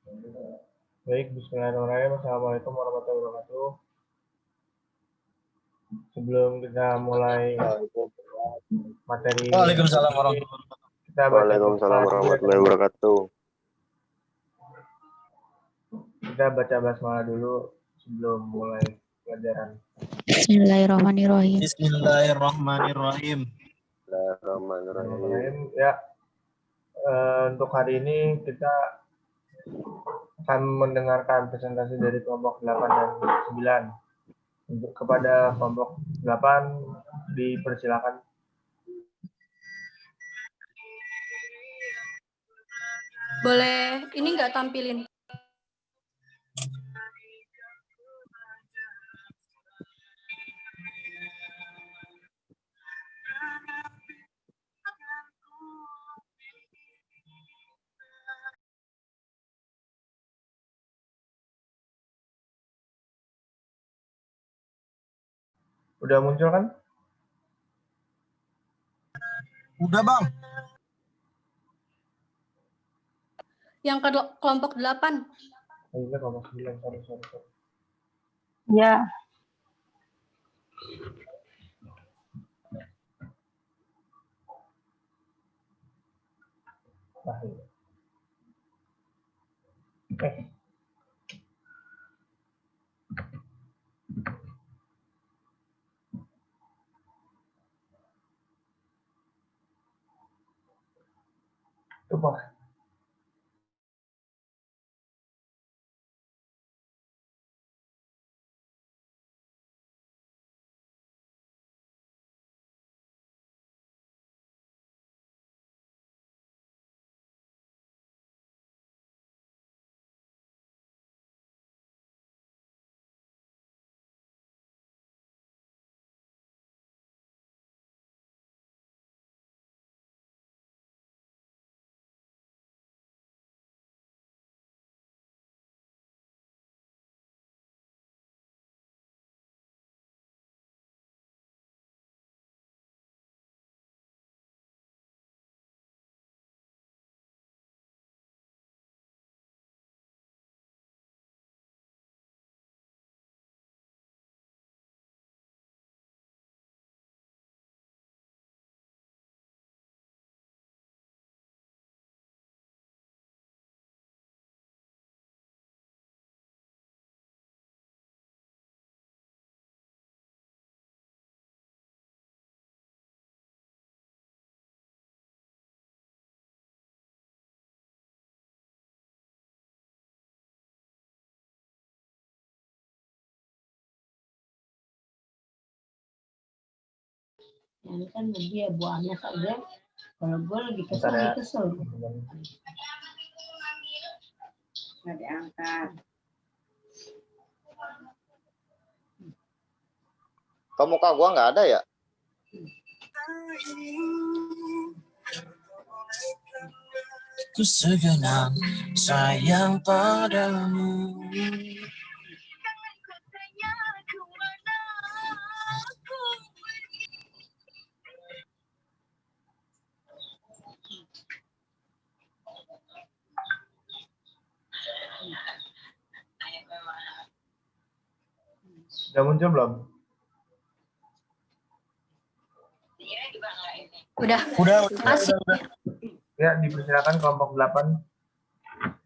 Baik, bismillahirrahmanirrahim. Assalamualaikum warahmatullahi wabarakatuh. Sebelum kita mulai materi Waalaikumsalam warahmatullahi wabarakatuh. kita baca Waalaikumsalam warahmatullahi wabarakatuh. Kita baca basmalah dulu sebelum mulai pelajaran. Bismillahirrahmanirrahim. Bismillahirrahmanirrahim. Bismillahirrahmanirrahim. Ya, untuk hari ini kita akan mendengarkan presentasi dari kelompok 8 dan 9. Untuk kepada kelompok 8 dipersilakan. Boleh ini nggak tampilin? Udah muncul kan? Udah, Bang. Yang ke kelompok 8. Oh, ini kelompok 9, sorry. Ya. Nah, ini. Coba. Ini kan dia buahnya saja. Kalau gue lagi kesel, Nggak diangkat. Kok muka gua nggak ada ya? Ku segenap sayang padamu. Udah muncul belum? Udah. Kasih. Ya, dipersilakan kelompok 8.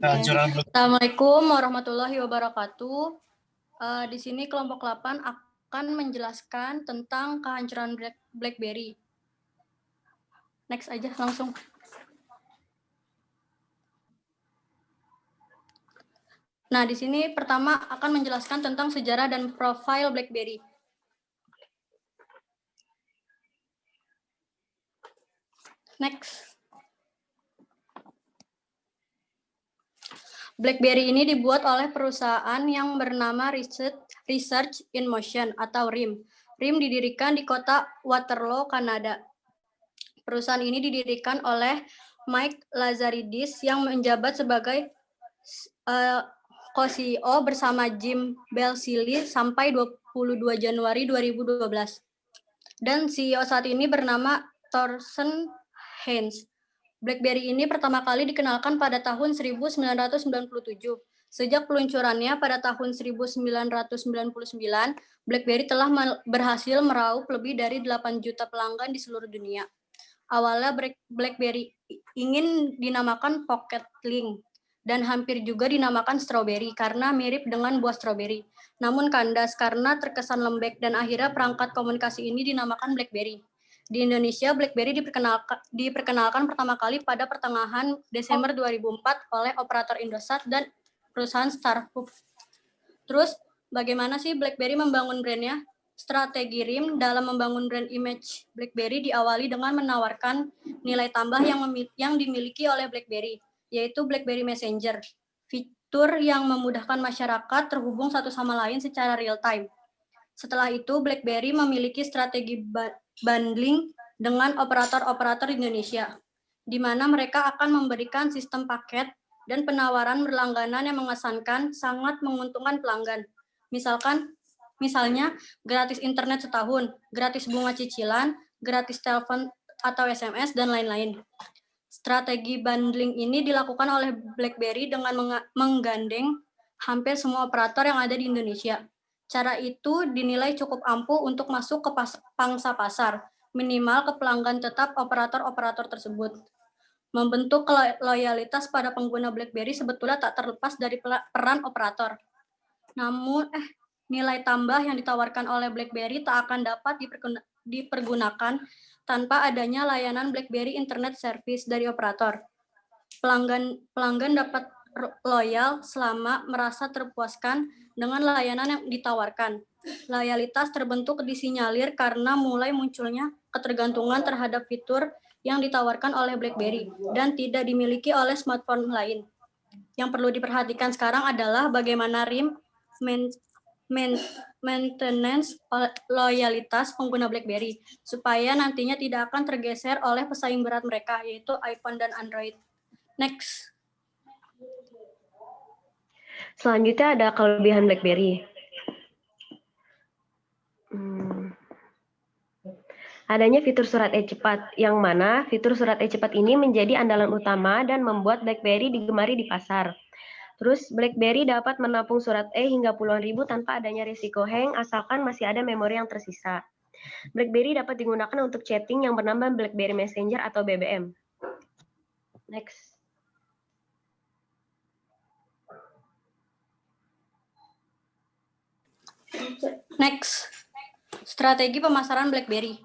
Assalamualaikum warahmatullahi wabarakatuh. Di sini kelompok 8 akan menjelaskan tentang kehancuran BlackBerry. Next aja langsung. Nah, di sini pertama akan menjelaskan tentang sejarah dan profil BlackBerry. Next. BlackBerry ini dibuat oleh perusahaan yang bernama Research in Motion atau RIM. RIM didirikan di kota Waterloo, Kanada. Perusahaan ini didirikan oleh Mike Lazaridis yang menjabat sebagai co-CEO bersama Jim Balsillie sampai 22 Januari 2012. Dan CEO saat ini bernama Thorsten Heinz. BlackBerry ini pertama kali dikenalkan pada tahun 1997. Sejak peluncurannya pada tahun 1999, BlackBerry telah berhasil meraup lebih dari 8 juta pelanggan di seluruh dunia. Awalnya BlackBerry ingin dinamakan Pocket Link dan hampir juga dinamakan Strawberry karena mirip dengan buah stroberi. Namun kandas karena terkesan lembek dan akhirnya perangkat komunikasi ini dinamakan BlackBerry. Di Indonesia, BlackBerry diperkenalkan pertama kali pada pertengahan Desember 2004 oleh operator Indosat dan perusahaan Starhub. Terus, bagaimana sih BlackBerry membangun brandnya? Strategi RIM dalam membangun brand image BlackBerry diawali dengan menawarkan nilai tambah yang dimiliki oleh BlackBerry, yaitu BlackBerry Messenger, fitur yang memudahkan masyarakat terhubung satu sama lain secara real-time. Setelah itu, BlackBerry memiliki strategi bundling dengan operator-operator Indonesia, di mana mereka akan memberikan sistem paket dan penawaran berlangganan yang mengesankan sangat menguntungkan pelanggan. Misalnya, gratis internet setahun, gratis bunga cicilan, gratis telepon atau SMS, dan lain-lain. Strategi bundling ini dilakukan oleh BlackBerry dengan menggandeng hampir semua operator yang ada di Indonesia. Cara itu dinilai cukup ampuh untuk masuk ke pangsa pasar, minimal ke pelanggan tetap operator-operator tersebut. Membentuk loyalitas pada pengguna BlackBerry sebetulnya tak terlepas dari peran operator. Namun, nilai tambah yang ditawarkan oleh BlackBerry tak akan dapat dipergunakan tanpa adanya layanan BlackBerry Internet Service dari operator. Pelanggan dapat loyal selama merasa terpuaskan dengan layanan yang ditawarkan. Loyalitas terbentuk disinyalir karena mulai munculnya ketergantungan terhadap fitur yang ditawarkan oleh BlackBerry dan tidak dimiliki oleh smartphone lain. Yang perlu diperhatikan sekarang adalah bagaimana RIM maintenance loyalitas pengguna BlackBerry supaya nantinya tidak akan tergeser oleh pesaing berat mereka, yaitu iPhone dan Android. Next. Selanjutnya ada kelebihan BlackBerry. Adanya fitur surat e-cepat, yang mana fitur surat e-cepat ini menjadi andalan utama dan membuat BlackBerry digemari di pasar. Terus, BlackBerry dapat menampung surat hingga puluhan ribu tanpa adanya risiko hang, asalkan masih ada memori yang tersisa. BlackBerry dapat digunakan untuk chatting yang bernama BlackBerry Messenger atau BBM. Next. Next. Strategi pemasaran BlackBerry.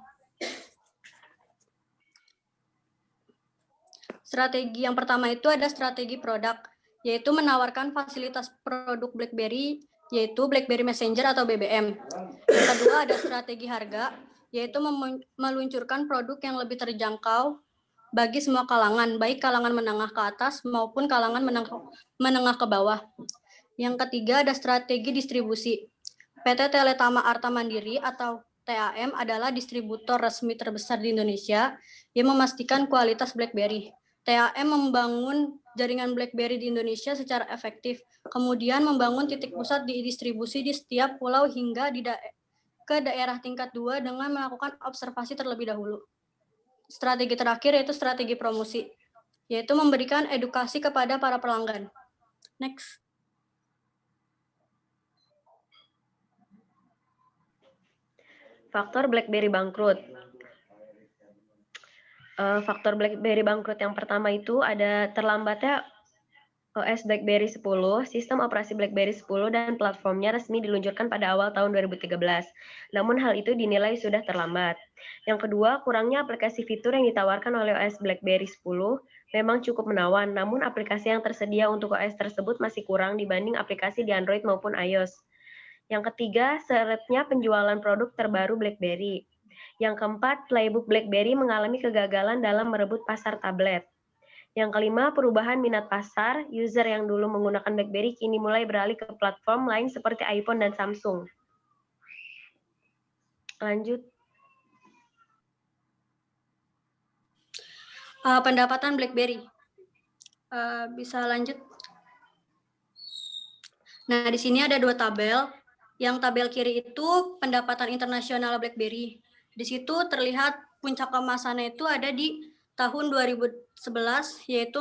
Strategi yang pertama itu ada strategi produk, yaitu menawarkan fasilitas produk BlackBerry, yaitu BlackBerry Messenger atau BBM. Yang kedua ada strategi harga, yaitu meluncurkan produk yang lebih terjangkau bagi semua kalangan, baik kalangan menengah ke atas maupun kalangan menengah ke bawah. Yang ketiga ada strategi distribusi. PT Teletama Arta Mandiri atau TAM adalah distributor resmi terbesar di Indonesia yang memastikan kualitas BlackBerry. TAM membangun jaringan BlackBerry di Indonesia secara efektif, kemudian membangun titik pusat di distribusi di setiap pulau hingga ke daerah tingkat 2 dengan melakukan observasi terlebih dahulu. Strategi terakhir yaitu strategi promosi, yaitu memberikan edukasi kepada para pelanggan. Next. Faktor BlackBerry bangkrut. Faktor BlackBerry bangkrut yang pertama itu ada terlambatnya OS BlackBerry 10, sistem operasi BlackBerry 10 dan platformnya resmi diluncurkan pada awal tahun 2013. Namun hal itu dinilai sudah terlambat. Yang kedua, kurangnya aplikasi fitur yang ditawarkan oleh OS BlackBerry 10 memang cukup menawan, namun aplikasi yang tersedia untuk OS tersebut masih kurang dibanding aplikasi di Android maupun iOS. Yang ketiga, seretnya penjualan produk terbaru BlackBerry. Yang keempat, playbook BlackBerry mengalami kegagalan dalam merebut pasar tablet. Yang kelima, perubahan minat pasar. User yang dulu menggunakan BlackBerry kini mulai beralih ke platform lain seperti iPhone dan Samsung. Lanjut. Pendapatan BlackBerry. Bisa lanjut. Nah, di sini ada dua tabel. Yang tabel kiri itu pendapatan internasional BlackBerry. Di situ terlihat puncak kemasannya itu ada di tahun 2011, yaitu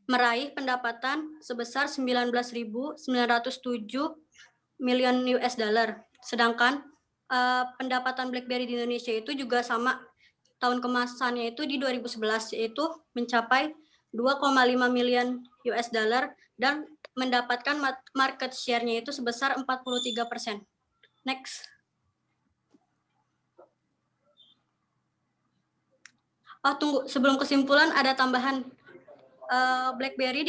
meraih pendapatan sebesar 19.907 miliar US dollar. Sedangkan pendapatan BlackBerry di Indonesia itu juga sama, tahun kemasannya itu di 2011, yaitu mencapai 2,5 miliar US dollar dan mendapatkan market share-nya itu sebesar 43%. Next. Oh, tunggu, sebelum kesimpulan ada tambahan. BlackBerry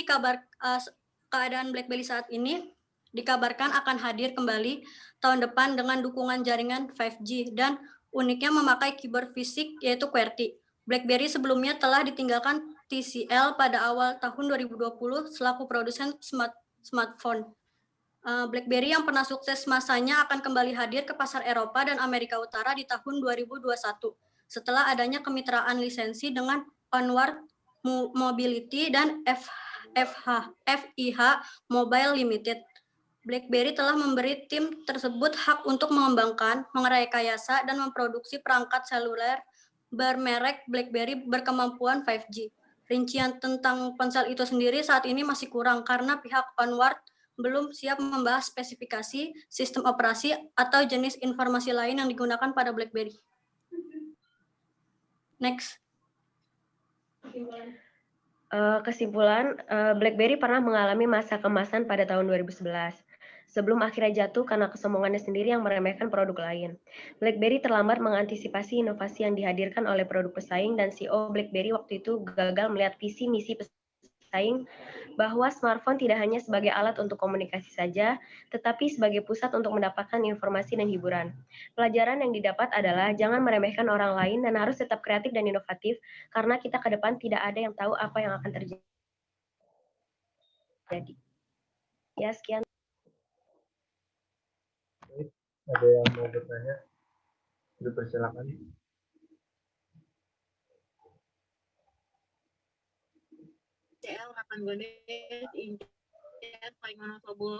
keadaan BlackBerry saat ini dikabarkan akan hadir kembali tahun depan dengan dukungan jaringan 5G dan uniknya memakai keyboard fisik yaitu QWERTY. BlackBerry sebelumnya telah ditinggalkan TCL pada awal tahun 2020 selaku produsen smartphone. BlackBerry yang pernah sukses masanya akan kembali hadir ke pasar Eropa dan Amerika Utara di tahun 2021 setelah adanya kemitraan lisensi dengan Onward Mobility dan FIH Mobile Limited. BlackBerry telah memberi tim tersebut hak untuk mengembangkan, merekayasa, dan memproduksi perangkat seluler bermerek BlackBerry berkemampuan 5G. Rincian tentang ponsel itu sendiri saat ini masih kurang karena pihak Onward belum siap membahas spesifikasi, sistem operasi, atau jenis informasi lain yang digunakan pada BlackBerry. Next. Kesimpulan, BlackBerry pernah mengalami masa kemasan pada tahun 2011. Sebelum akhirnya jatuh karena kesombongannya sendiri yang meremehkan produk lain. BlackBerry terlambat mengantisipasi inovasi yang dihadirkan oleh produk pesaing dan CEO BlackBerry waktu itu gagal melihat visi misi pesaing bahwa smartphone tidak hanya sebagai alat untuk komunikasi saja, tetapi sebagai pusat untuk mendapatkan informasi dan hiburan. Pelajaran yang didapat adalah jangan meremehkan orang lain dan harus tetap kreatif dan inovatif, karena kita ke depan tidak ada yang tahu apa yang akan terjadi. Ya, sekian. Ada yang mau bertanya? Dipersilakan. CL 8 Gondes, Inces, Paling Wonosobo,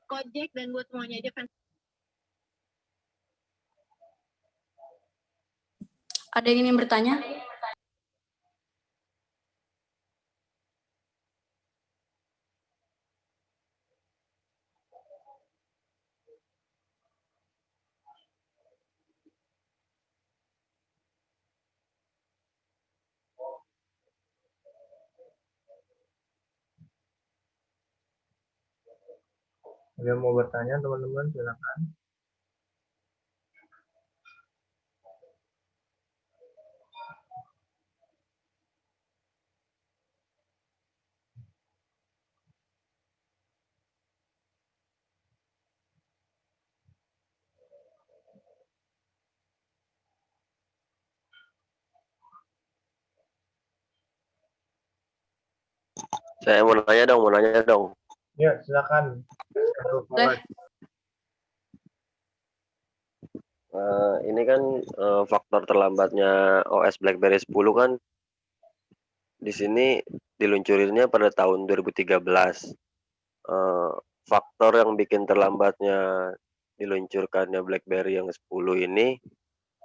Kojek, dan buat semuanya aja fans. Ada yang ingin bertanya? Ada yang mau bertanya, teman-teman? Silakan. Saya mau nanya dong. Ya, silakan. Ini kan faktor terlambatnya OS BlackBerry 10 kan di sini diluncurinnya pada tahun 2013. Faktor yang bikin terlambatnya diluncurkannya BlackBerry yang 10 ini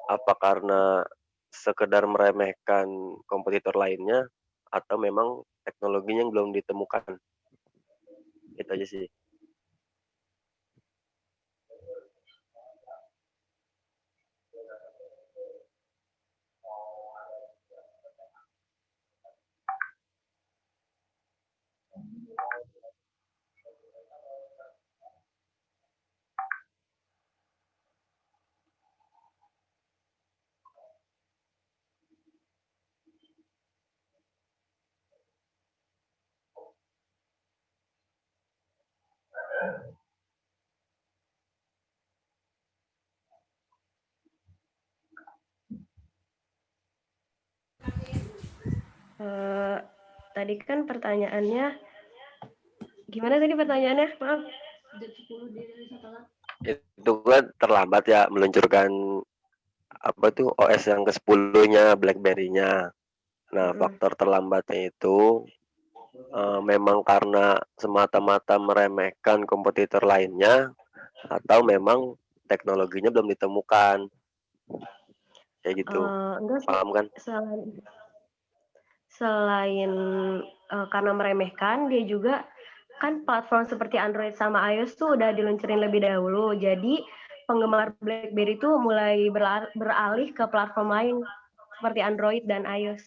apa karena sekedar meremehkan kompetitor lainnya atau memang teknologinya yang belum ditemukan? Itu aja sih. Tadi kan pertanyaannya, gimana tadi pertanyaannya? Maaf. Itu kan terlambat ya meluncurkan apa tuh OS yang ke-10-nya BlackBerry-nya. Nah, faktor terlambatnya itu memang karena semata-mata meremehkan kompetitor lainnya atau memang teknologinya belum ditemukan. Kayak gitu. Enggak sih. Paham kan? selain karena meremehkan, dia juga kan platform seperti Android sama iOS tuh udah diluncurin lebih dahulu. Jadi penggemar BlackBerry tuh mulai beralih ke platform lain seperti Android dan iOS.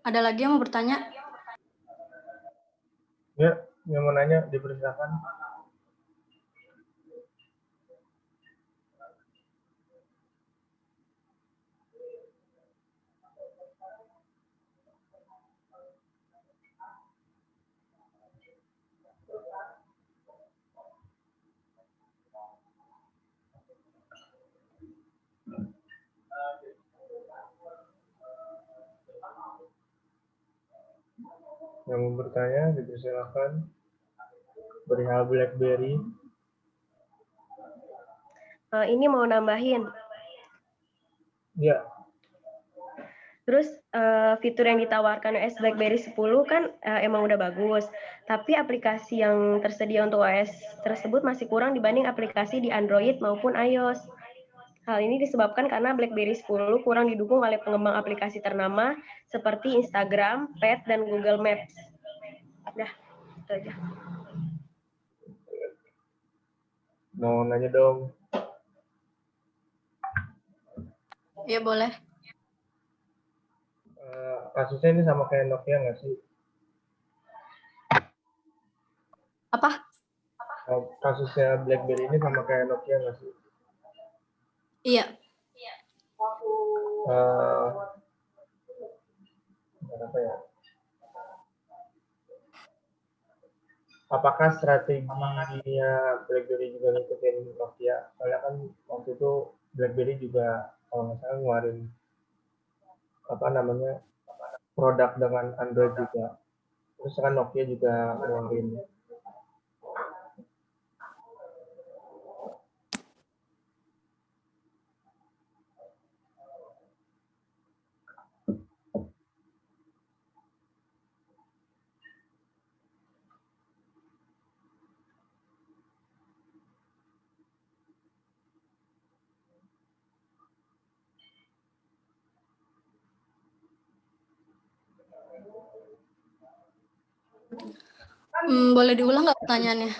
Ada lagi yang mau bertanya? Ya, yang mau nanya dipersilakan. Yang mau bertanya dipersilakan. Perihal BlackBerry. Ini mau nambahin. Ya. Terus fitur yang ditawarkan OS BlackBerry 10 kan emang udah bagus, tapi aplikasi yang tersedia untuk OS tersebut masih kurang dibanding aplikasi di Android maupun iOS. Hal ini disebabkan karena BlackBerry 10 kurang didukung oleh pengembang aplikasi ternama seperti Instagram, Pet, dan Google Maps. Udah, itu aja. Mau nanya dong. Ya boleh. Kasusnya ini sama kayak Nokia nggak sih? Apa? Kasusnya BlackBerry ini sama kayak Nokia nggak sih? Iya. Apa ya? Apakah strateginya BlackBerry juga ngikutin Nokia? Soalnya kan waktu itu BlackBerry juga kalau nggak salah ngeluarin produk dengan Android juga. Terus kan Nokia juga ngeluarin. Boleh diulang nggak pertanyaannya?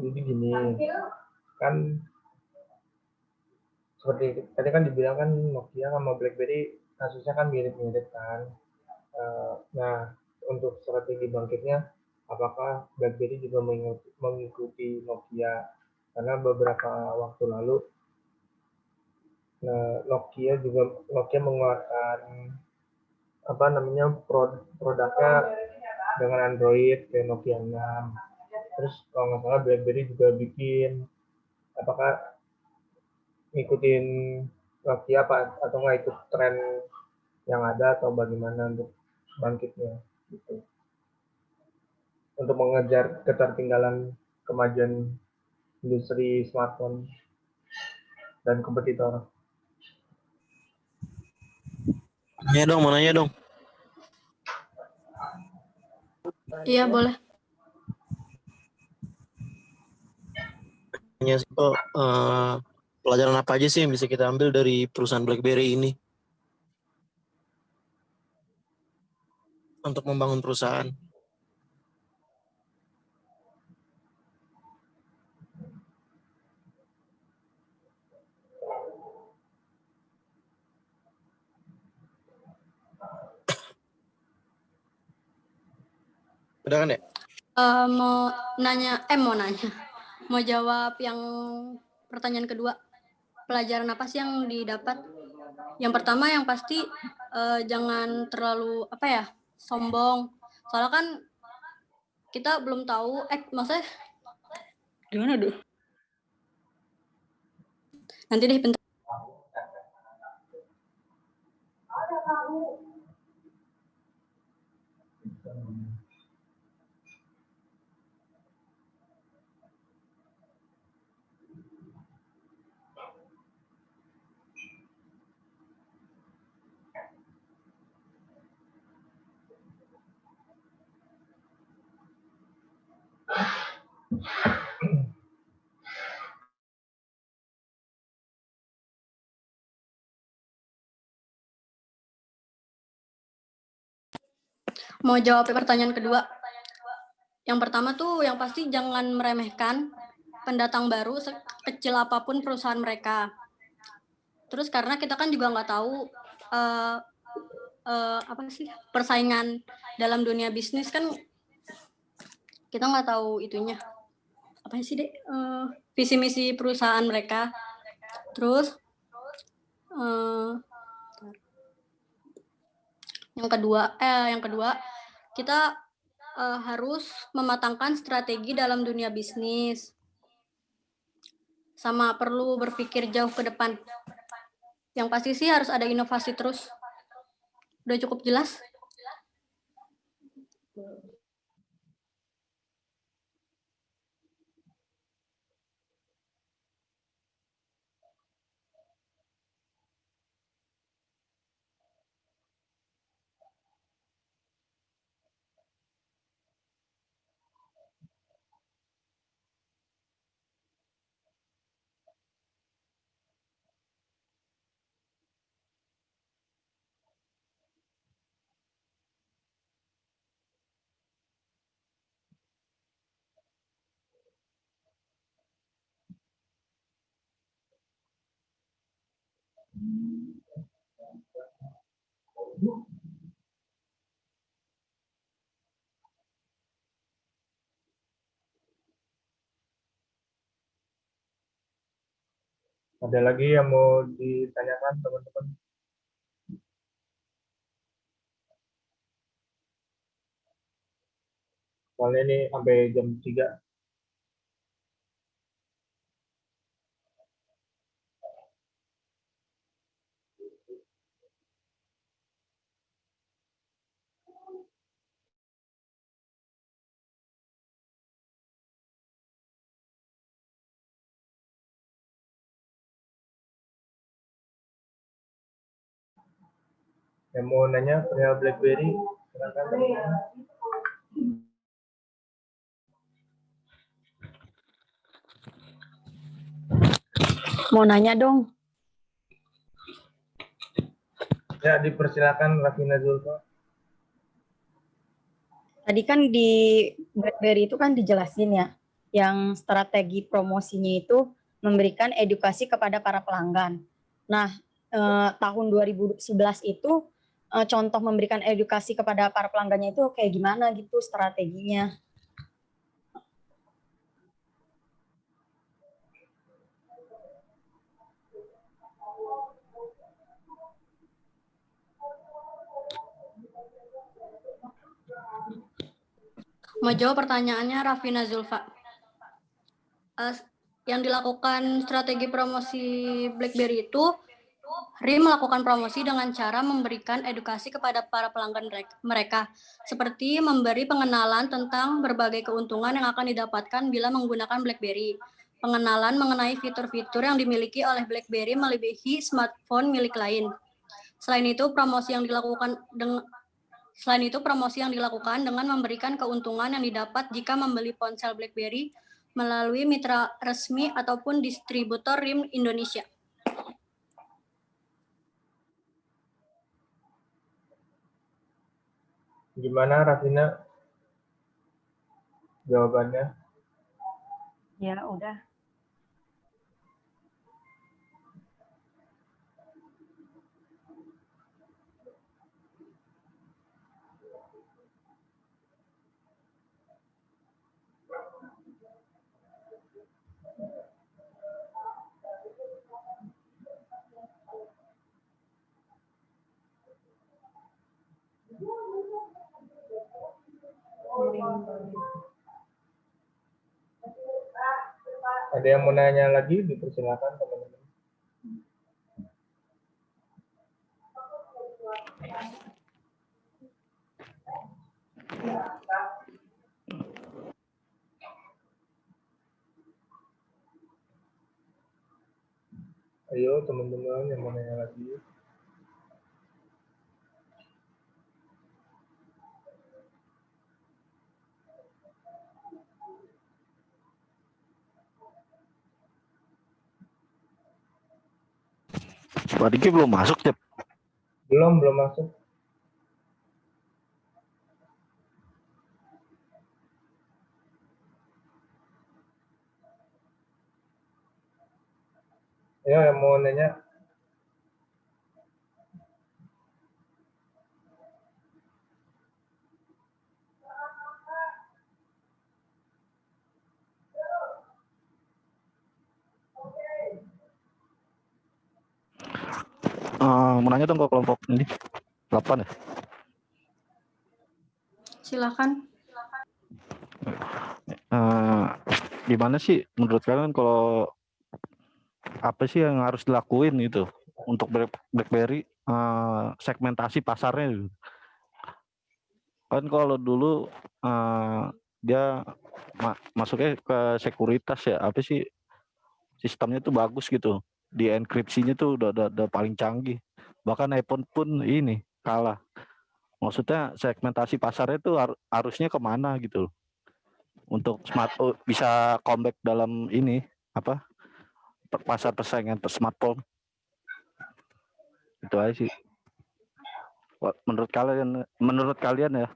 Jadi gini, kan seperti tadi kan dibilang kan Nokia sama BlackBerry kasusnya kan mirip-mirip kan. Nah, untuk strategi bangkitnya, apakah BlackBerry juga mengikuti Nokia? Karena beberapa waktu lalu Nokia mengeluarkan produknya dengan Android kayak Nokia 6. Terus kalau nggak salah BlackBerry juga bikin, apakah ngikutin Nokia apa atau nggak ikut tren yang ada atau bagaimana untuk bangkitnya gitu, untuk mengejar ketertinggalan kemajuan industri smartphone dan kompetitor. Mau nanya dong. Iya, boleh. Pelajaran apa aja sih yang bisa kita ambil dari perusahaan BlackBerry ini untuk membangun perusahaan? Udah kan ya? Mau jawab yang pertanyaan kedua. Pelajaran apa sih yang didapat? Yang pertama yang pasti jangan terlalu sombong. Soalnya kan kita belum tahu, maksudnya gimana dulu? Nanti deh bentar. Mau jawab pertanyaan kedua. Yang pertama tuh yang pasti jangan meremehkan pendatang baru sekecil apapun perusahaan mereka. Terus karena kita kan juga nggak tahu persaingan dalam dunia bisnis kan, kita nggak tahu itunya. Apa sih dek? Visi misi perusahaan mereka. Terus yang kedua kita harus mematangkan strategi dalam dunia bisnis, sama perlu berpikir jauh ke depan. Yang pasti sih harus ada inovasi terus. Udah cukup jelas? Ada lagi yang mau ditanyakan teman-teman? Soalnya ini sampai jam 3. Yang mau nanya perihal BlackBerry, silakan teman-teman. Mau nanya dong. Ya, dipersilakan Rafina Zulfa. Tadi kan di BlackBerry itu kan dijelasin ya, yang strategi promosinya itu memberikan edukasi kepada para pelanggan. Nah, tahun 2011 itu contoh memberikan edukasi kepada para pelanggannya itu kayak gimana gitu strateginya? Mau jawab pertanyaannya Rafina Zulfa. Yang dilakukan strategi promosi BlackBerry itu, RIM melakukan promosi dengan cara memberikan edukasi kepada para pelanggan mereka, seperti memberi pengenalan tentang berbagai keuntungan yang akan didapatkan bila menggunakan BlackBerry. pengenalan mengenai fitur-fitur yang dimiliki oleh BlackBerry melebihi smartphone milik lain. Selain itu, promosi yang dilakukan dengan memberikan keuntungan yang didapat jika membeli ponsel BlackBerry melalui mitra resmi ataupun distributor RIM Indonesia. Gimana Rafina jawabannya? Ya, udah. Ada yang mau nanya lagi? Dipersilakan teman-teman. Ayo teman-teman yang mau nanya lagi. Pak Diki belum masuk, Cep. Belum masuk. Ya, yang mau nanya. Mau nanya dong ke kelompok ini 8 ya. Silakan. Gimana sih menurut kalian kalau apa sih yang harus dilakuin gitu untuk BlackBerry segmentasi pasarnya gitu. Kan kalau dulu dia masuknya ke sekuritas ya, apa sih sistemnya tuh bagus gitu, di enkripsinya tuh udah paling canggih, bahkan iPhone pun ini kalah. Maksudnya segmentasi pasarnya tuh harusnya kemana gitu untuk bisa comeback dalam ini apa pasar persaingan smartphone. Itu aja sih menurut kalian ya.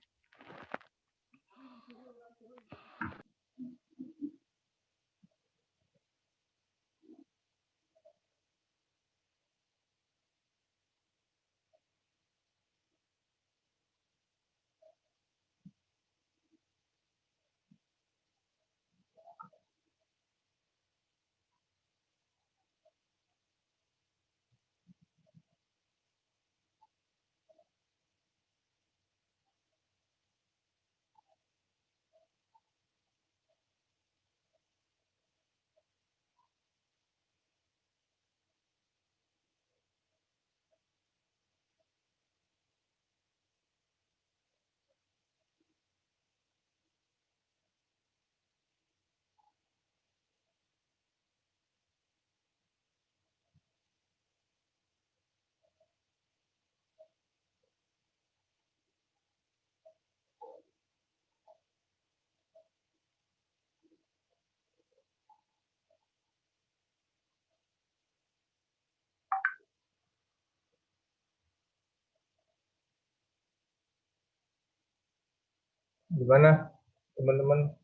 Gimana teman-teman?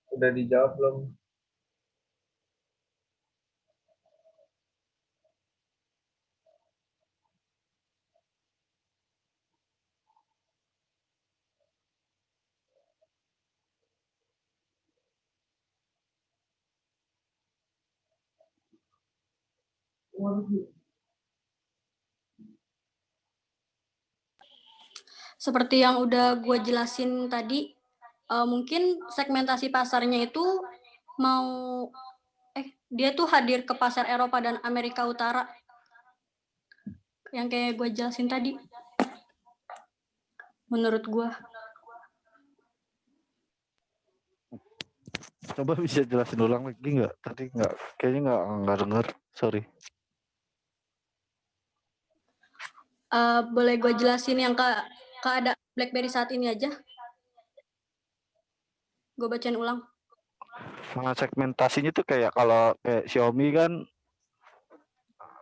Udah dijawab belum? Seperti yang udah gue jelasin tadi, mungkin segmentasi pasarnya itu dia tuh hadir ke pasar Eropa dan Amerika Utara. Yang kayak gue jelasin tadi. Menurut gue. Coba bisa jelasin ulang lagi nggak? Tadi nggak, kayaknya nggak denger. Sorry. Boleh gue jelasin yang keadaan BlackBerry saat ini aja? Gue bacain ulang. Nah, segmentasinya tuh kayak kalau kayak Xiaomi kan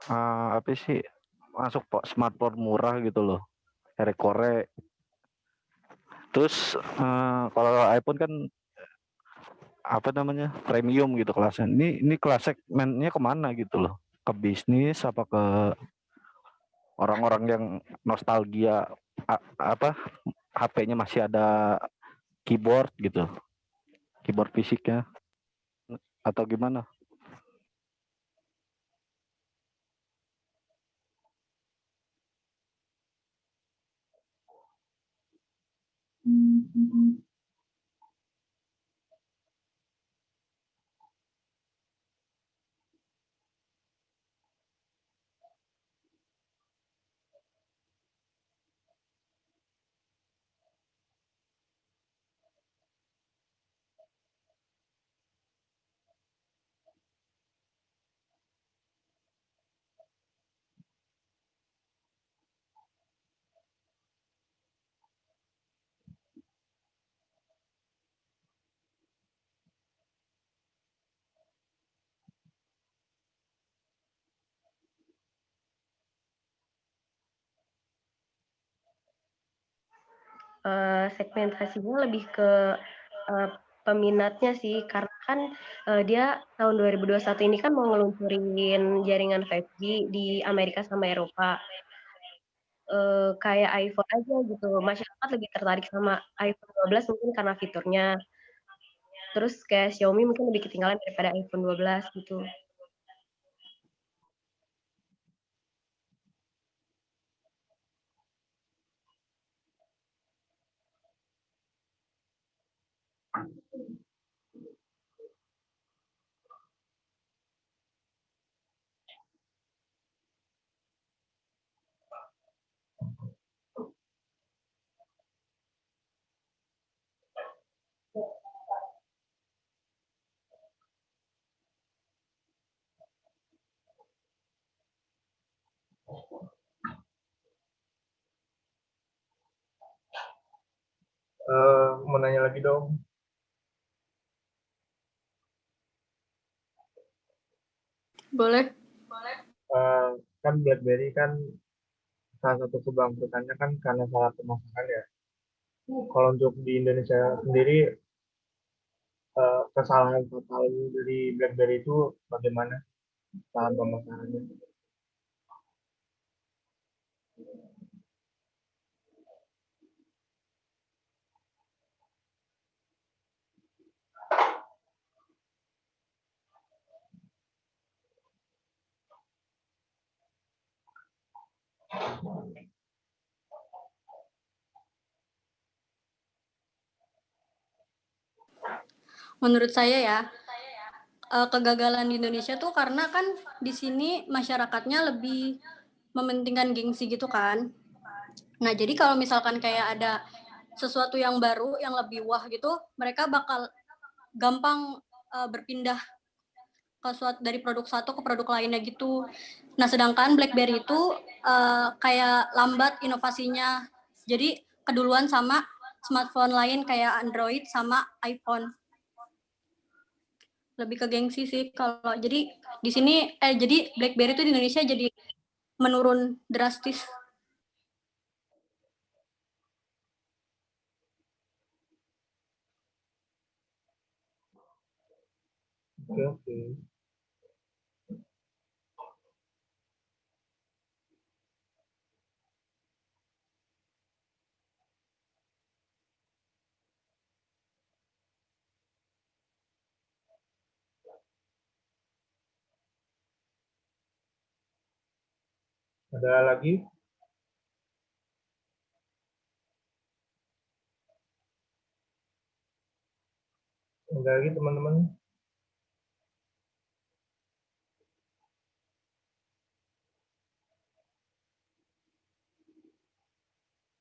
apa sih, masuk smartphone murah gitu loh, kore. Terus kalau iPhone kan apa namanya, premium gitu kelasnya. Ini kelas segmennya kemana gitu loh? Ke bisnis apa ke orang-orang yang nostalgia apa HP-nya masih ada keyboard gitu, keyboard fisiknya, atau gimana? Segmentasinya lebih ke peminatnya sih, karena kan dia tahun 2021 ini kan mau ngeluncurin jaringan 5G di Amerika sama Eropa. Kayak iPhone aja gitu, masyarakat lebih tertarik sama iPhone 12 mungkin karena fiturnya. Terus kayak Xiaomi mungkin lebih ketinggalan daripada iPhone 12 gitu. Mau nanya lagi dong. Boleh. Kan BlackBerry kan salah satu kebangkrutannya kan karena salah pemasaran ya. Kalau untuk di Indonesia sendiri, kesalahan fatal dari BlackBerry itu bagaimana kesalahan pemasarannya? Menurut saya ya, kegagalan di Indonesia tuh karena kan di sini masyarakatnya lebih mementingkan gengsi gitu kan. Nah, jadi kalau misalkan kayak ada sesuatu yang baru, yang lebih wah gitu, mereka bakal gampang berpindah dari produk satu ke produk lainnya gitu. Nah, sedangkan BlackBerry itu kayak lambat inovasinya. Jadi keduluan sama smartphone lain kayak Android sama iPhone. Lebih ke gengsi sih kalau jadi di sini jadi BlackBerry itu di Indonesia jadi menurun drastis. Oke. Ada lagi? Ada lagi teman-teman?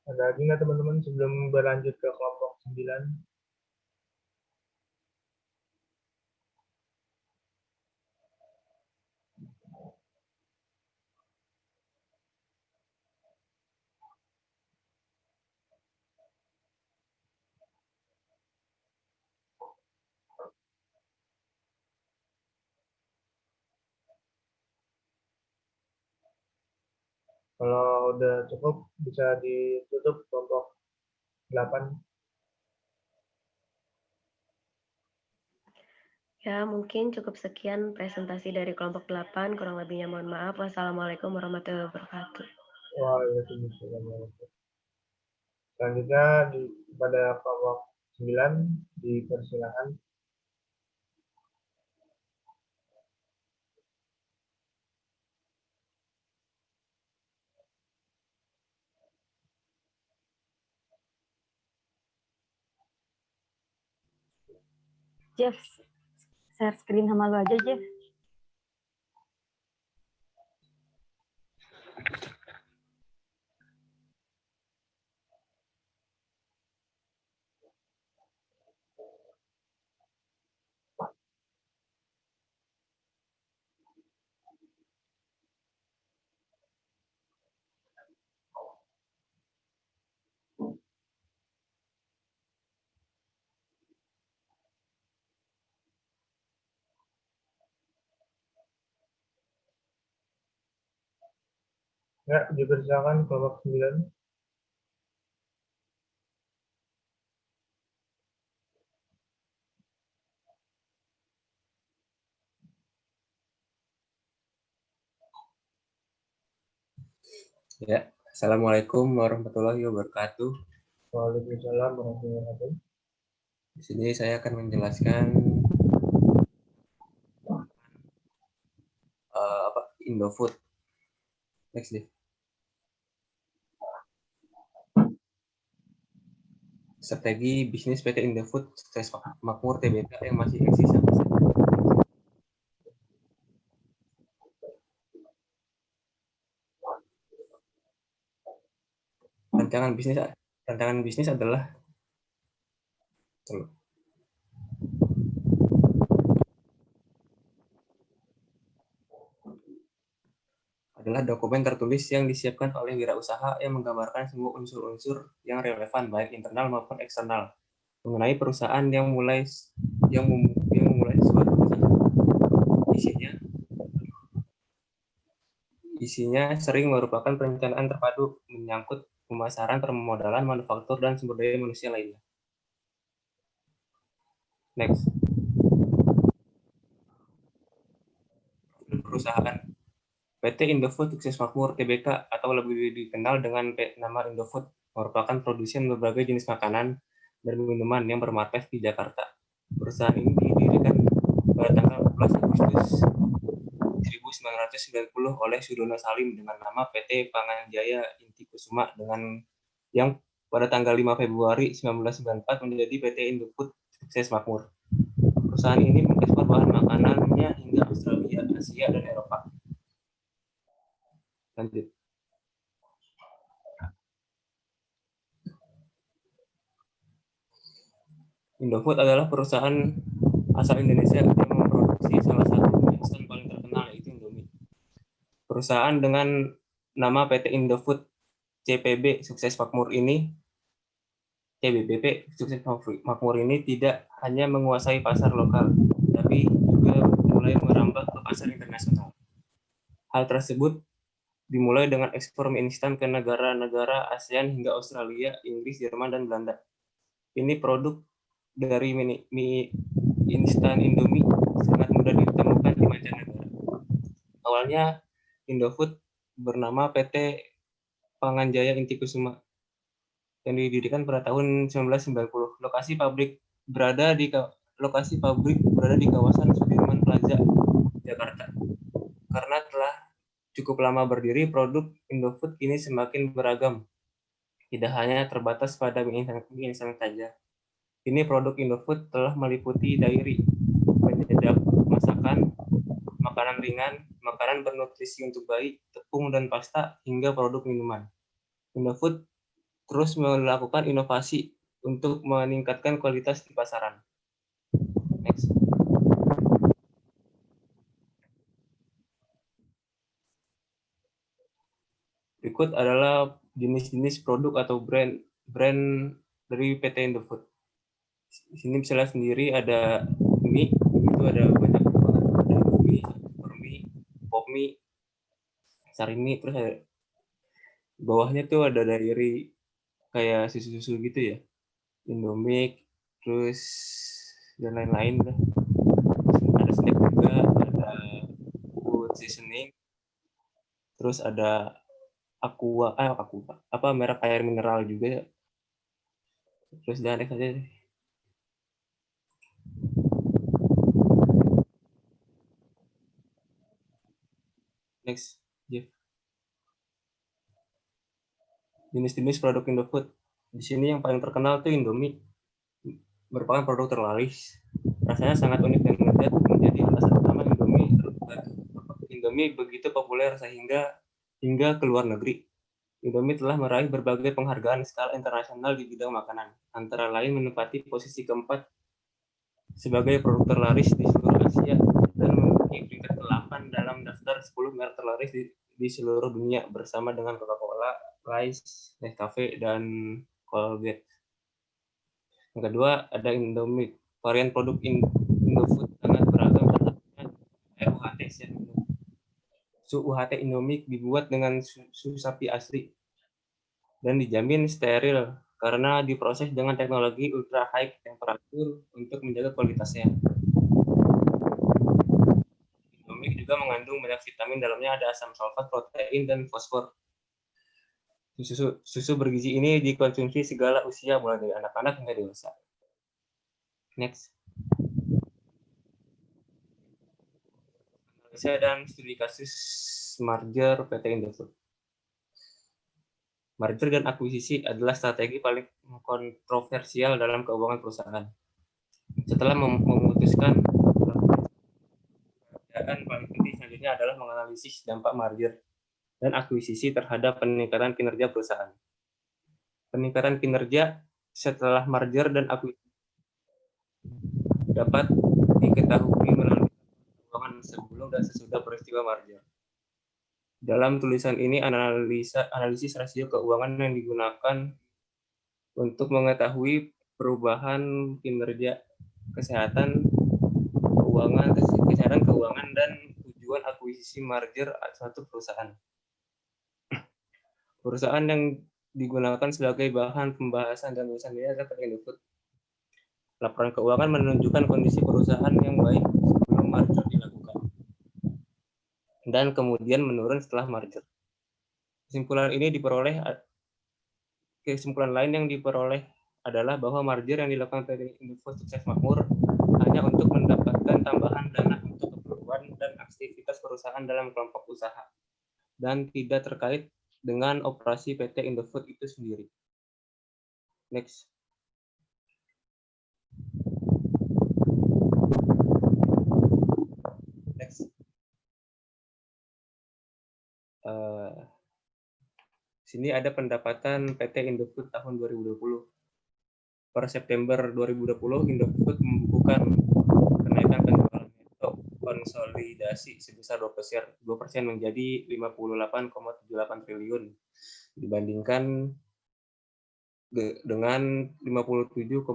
Ada lagi nggak teman-teman, sebelum berlanjut ke kelompok 9? Kalau udah cukup bisa ditutup kelompok 8. Ya, mungkin cukup sekian presentasi dari kelompok 8. Kurang lebihnya mohon maaf. Wassalamualaikum warahmatullahi wabarakatuh. Waalaikumsalam. Selanjutnya pada kelompok 9 dipersilakan. Jeff, share screen sama lu aja, Jeff. Ya, dipersilakan kelompok 9. Ya, Assalamualaikum warahmatullahi wabarakatuh. Waalaikumsalam warahmatullahi wabarakatuh. Di sini saya akan menjelaskan Indofood. Next deh. Strategi bisnis PT Indofood Sukses Makmur Tbk yang masih eksis sampai saat ini. Rancangan bisnis adalah dokumen tertulis yang disiapkan oleh wirausaha yang menggambarkan semua unsur-unsur yang relevan baik internal maupun eksternal mengenai perusahaan yang memulai suatu usaha. Isinya sering merupakan perencanaan terpadu menyangkut pemasaran, permodalan, manufaktur, dan sumber daya manusia lainnya. Next. Perusahaan PT Indofood Sukses Makmur Tbk atau lebih dikenal dengan nama Indofood merupakan produsen berbagai jenis makanan dan minuman yang bermarkas di Jakarta. Perusahaan ini didirikan pada tanggal 14 Agustus 1990 oleh Sudono Salim dengan nama PT Panganjaya Inti Kusuma dengan yang pada tanggal 5 Februari 1994 menjadi PT Indofood Sukses Makmur. Perusahaan ini mengekspor bahan makanannya hingga Australia, Asia, dan Eropa. Lanjut. Indofood adalah perusahaan asal Indonesia yang memproduksi salah satu mie instan paling terkenal yaitu Indomie. Perusahaan dengan nama PT Indofood CPB Sukses Makmur ini CBPP Sukses Makmur ini tidak hanya menguasai pasar lokal, tapi juga mulai merambah ke pasar internasional. Hal tersebut dimulai dengan ekspor mie instan ke negara-negara ASEAN hingga Australia, Inggris, Jerman, dan Belanda. Ini produk dari mie instan Indomie sangat mudah ditemukan di mancanegara. Awalnya Indofood bernama PT Panganjaya Inti Kusuma yang didirikan pada tahun 1990. Lokasi pabrik berada di kawasan Sudirman Plaza, Jakarta. Karena telah cukup lama berdiri, produk Indofood kini semakin beragam. Tidak hanya terbatas pada mie instan saja. Kini produk Indofood telah meliputi dairy, penyedap masakan, makanan ringan, makanan bernutrisi untuk bayi, tepung dan pasta, hingga produk minuman. Indofood terus melakukan inovasi untuk meningkatkan kualitas di pasaran. Next. Berikut adalah jenis-jenis produk atau brand dari PT Indofood. Di sini bisa lihat sendiri ada mie, itu ada banyak banget, ada mie, super mie, pop mie, sari mie, terus ada Bawahnya tuh ada dari kayak susu-susu gitu ya. Indomie, terus dan lain-lain lah. Ada snack juga, ada food seasoning, terus ada aqua, apa merek air mineral juga. Terus dan next aja deh. Next, Jeff. Jenis-jenis produk Indofood. Di sini yang paling terkenal tuh Indomie. Merupakan produk terlaris. Rasanya sangat unik dan lezat, menjadi alasan utama Indomie begitu populer sehingga hingga ke luar negeri. Indomie telah meraih berbagai penghargaan skala internasional di bidang makanan, antara lain menempati posisi keempat sebagai produk terlaris di seluruh Asia dan memiliki peringkat ke-8 dalam daftar 10 merek terlaris di seluruh dunia bersama dengan Coca-Cola, Rice, Nescafe, dan Colgate. Yang kedua ada Indomie. Varian produk Indofood sangat beragam, salah satunya UHT. Susu UHT Indomie dibuat dengan susu sapi asli dan dijamin steril karena diproses dengan teknologi ultra high temperatur untuk menjaga kualitasnya. Indomie juga mengandung banyak vitamin, dalamnya ada asam sulfat, protein, dan fosfor. Susu bergizi ini dikonsumsi segala usia, mulai dari anak-anak hingga dewasa. Next. Analisa dan studi kasus merger PT Indofood. Merger dan akuisisi adalah strategi paling kontroversial dalam keuangan perusahaan. Setelah memutuskan, pekerjaan paling penting selanjutnya adalah menganalisis dampak merger dan akuisisi terhadap peningkatan kinerja perusahaan. Peningkatan kinerja setelah merger dan akuisisi dapat diketahui melalui keuangan sebelum dan sesudah peristiwa merger. Dalam tulisan ini analisis rasio keuangan yang digunakan untuk mengetahui perubahan kinerja kesehatan keuangan dan tujuan akuisisi merger suatu perusahaan. Perusahaan yang digunakan sebagai bahan pembahasan dan tulisan ini adalah PT Indofood. Laporan keuangan menunjukkan kondisi perusahaan yang baik sebelum merger dilakukan dan kemudian menurun setelah merger. Kesimpulan lain yang diperoleh adalah bahwa merger yang dilakukan PT Indofood sukses makmur hanya untuk mendapatkan tambahan dana untuk keperluan dan aktivitas perusahaan dalam kelompok usaha dan tidak terkait dengan operasi PT Indofood itu sendiri. Next. Sini ada pendapatan PT Indofood tahun 2020. Per September 2020, Indofood membukukan kenaikan penjualan neto konsolidasi sebesar 2% menjadi 58,78 triliun dibandingkan dengan 57,85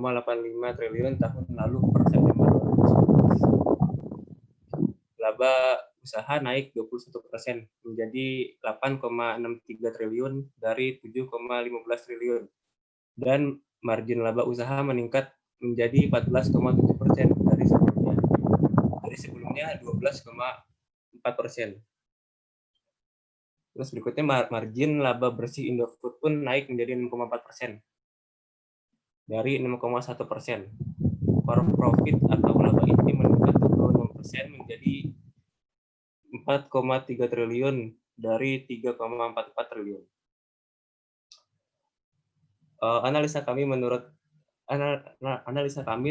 triliun tahun lalu per September 2019. Laba usaha naik 21% menjadi 8,63 triliun dari 7,15 triliun. Dan margin laba usaha meningkat menjadi 14,7% dari sebelumnya. Dari sebelumnya 12,4%. Terus berikutnya margin laba bersih Indofood pun naik menjadi 6,4% dari 6,1%. Core profit atau laba ini meningkat 26% menjadi 4,3 triliun dari 3,44 triliun. Analisa kami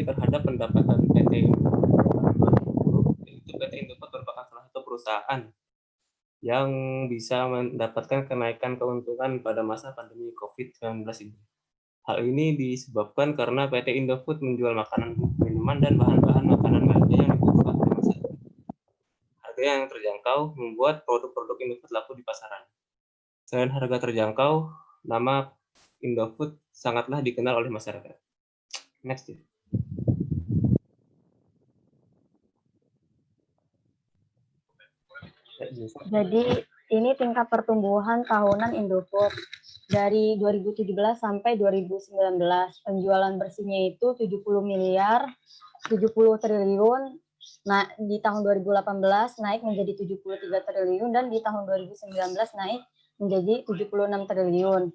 terhadap pendapatan PT Indofood, yaitu PT Indofood merupakan salah satu perusahaan yang bisa mendapatkan kenaikan keuntungan pada masa pandemi COVID-19 ini. Hal ini disebabkan karena PT Indofood menjual makanan, minuman, dan bahan-bahan makanan lainnya yang dibutuhkan pada masa itu. Harga yang terjangkau membuat produk-produk Indofood laku di pasaran. Selain harga terjangkau, nama Indofood sangatlah dikenal oleh masyarakat. Next. Jadi ini tingkat pertumbuhan tahunan Indofood dari 2017 sampai 2019. Penjualan bersihnya itu 70 triliun. Nah, di tahun 2018 naik menjadi 73 triliun dan di tahun 2019 naik menjadi 76 triliun.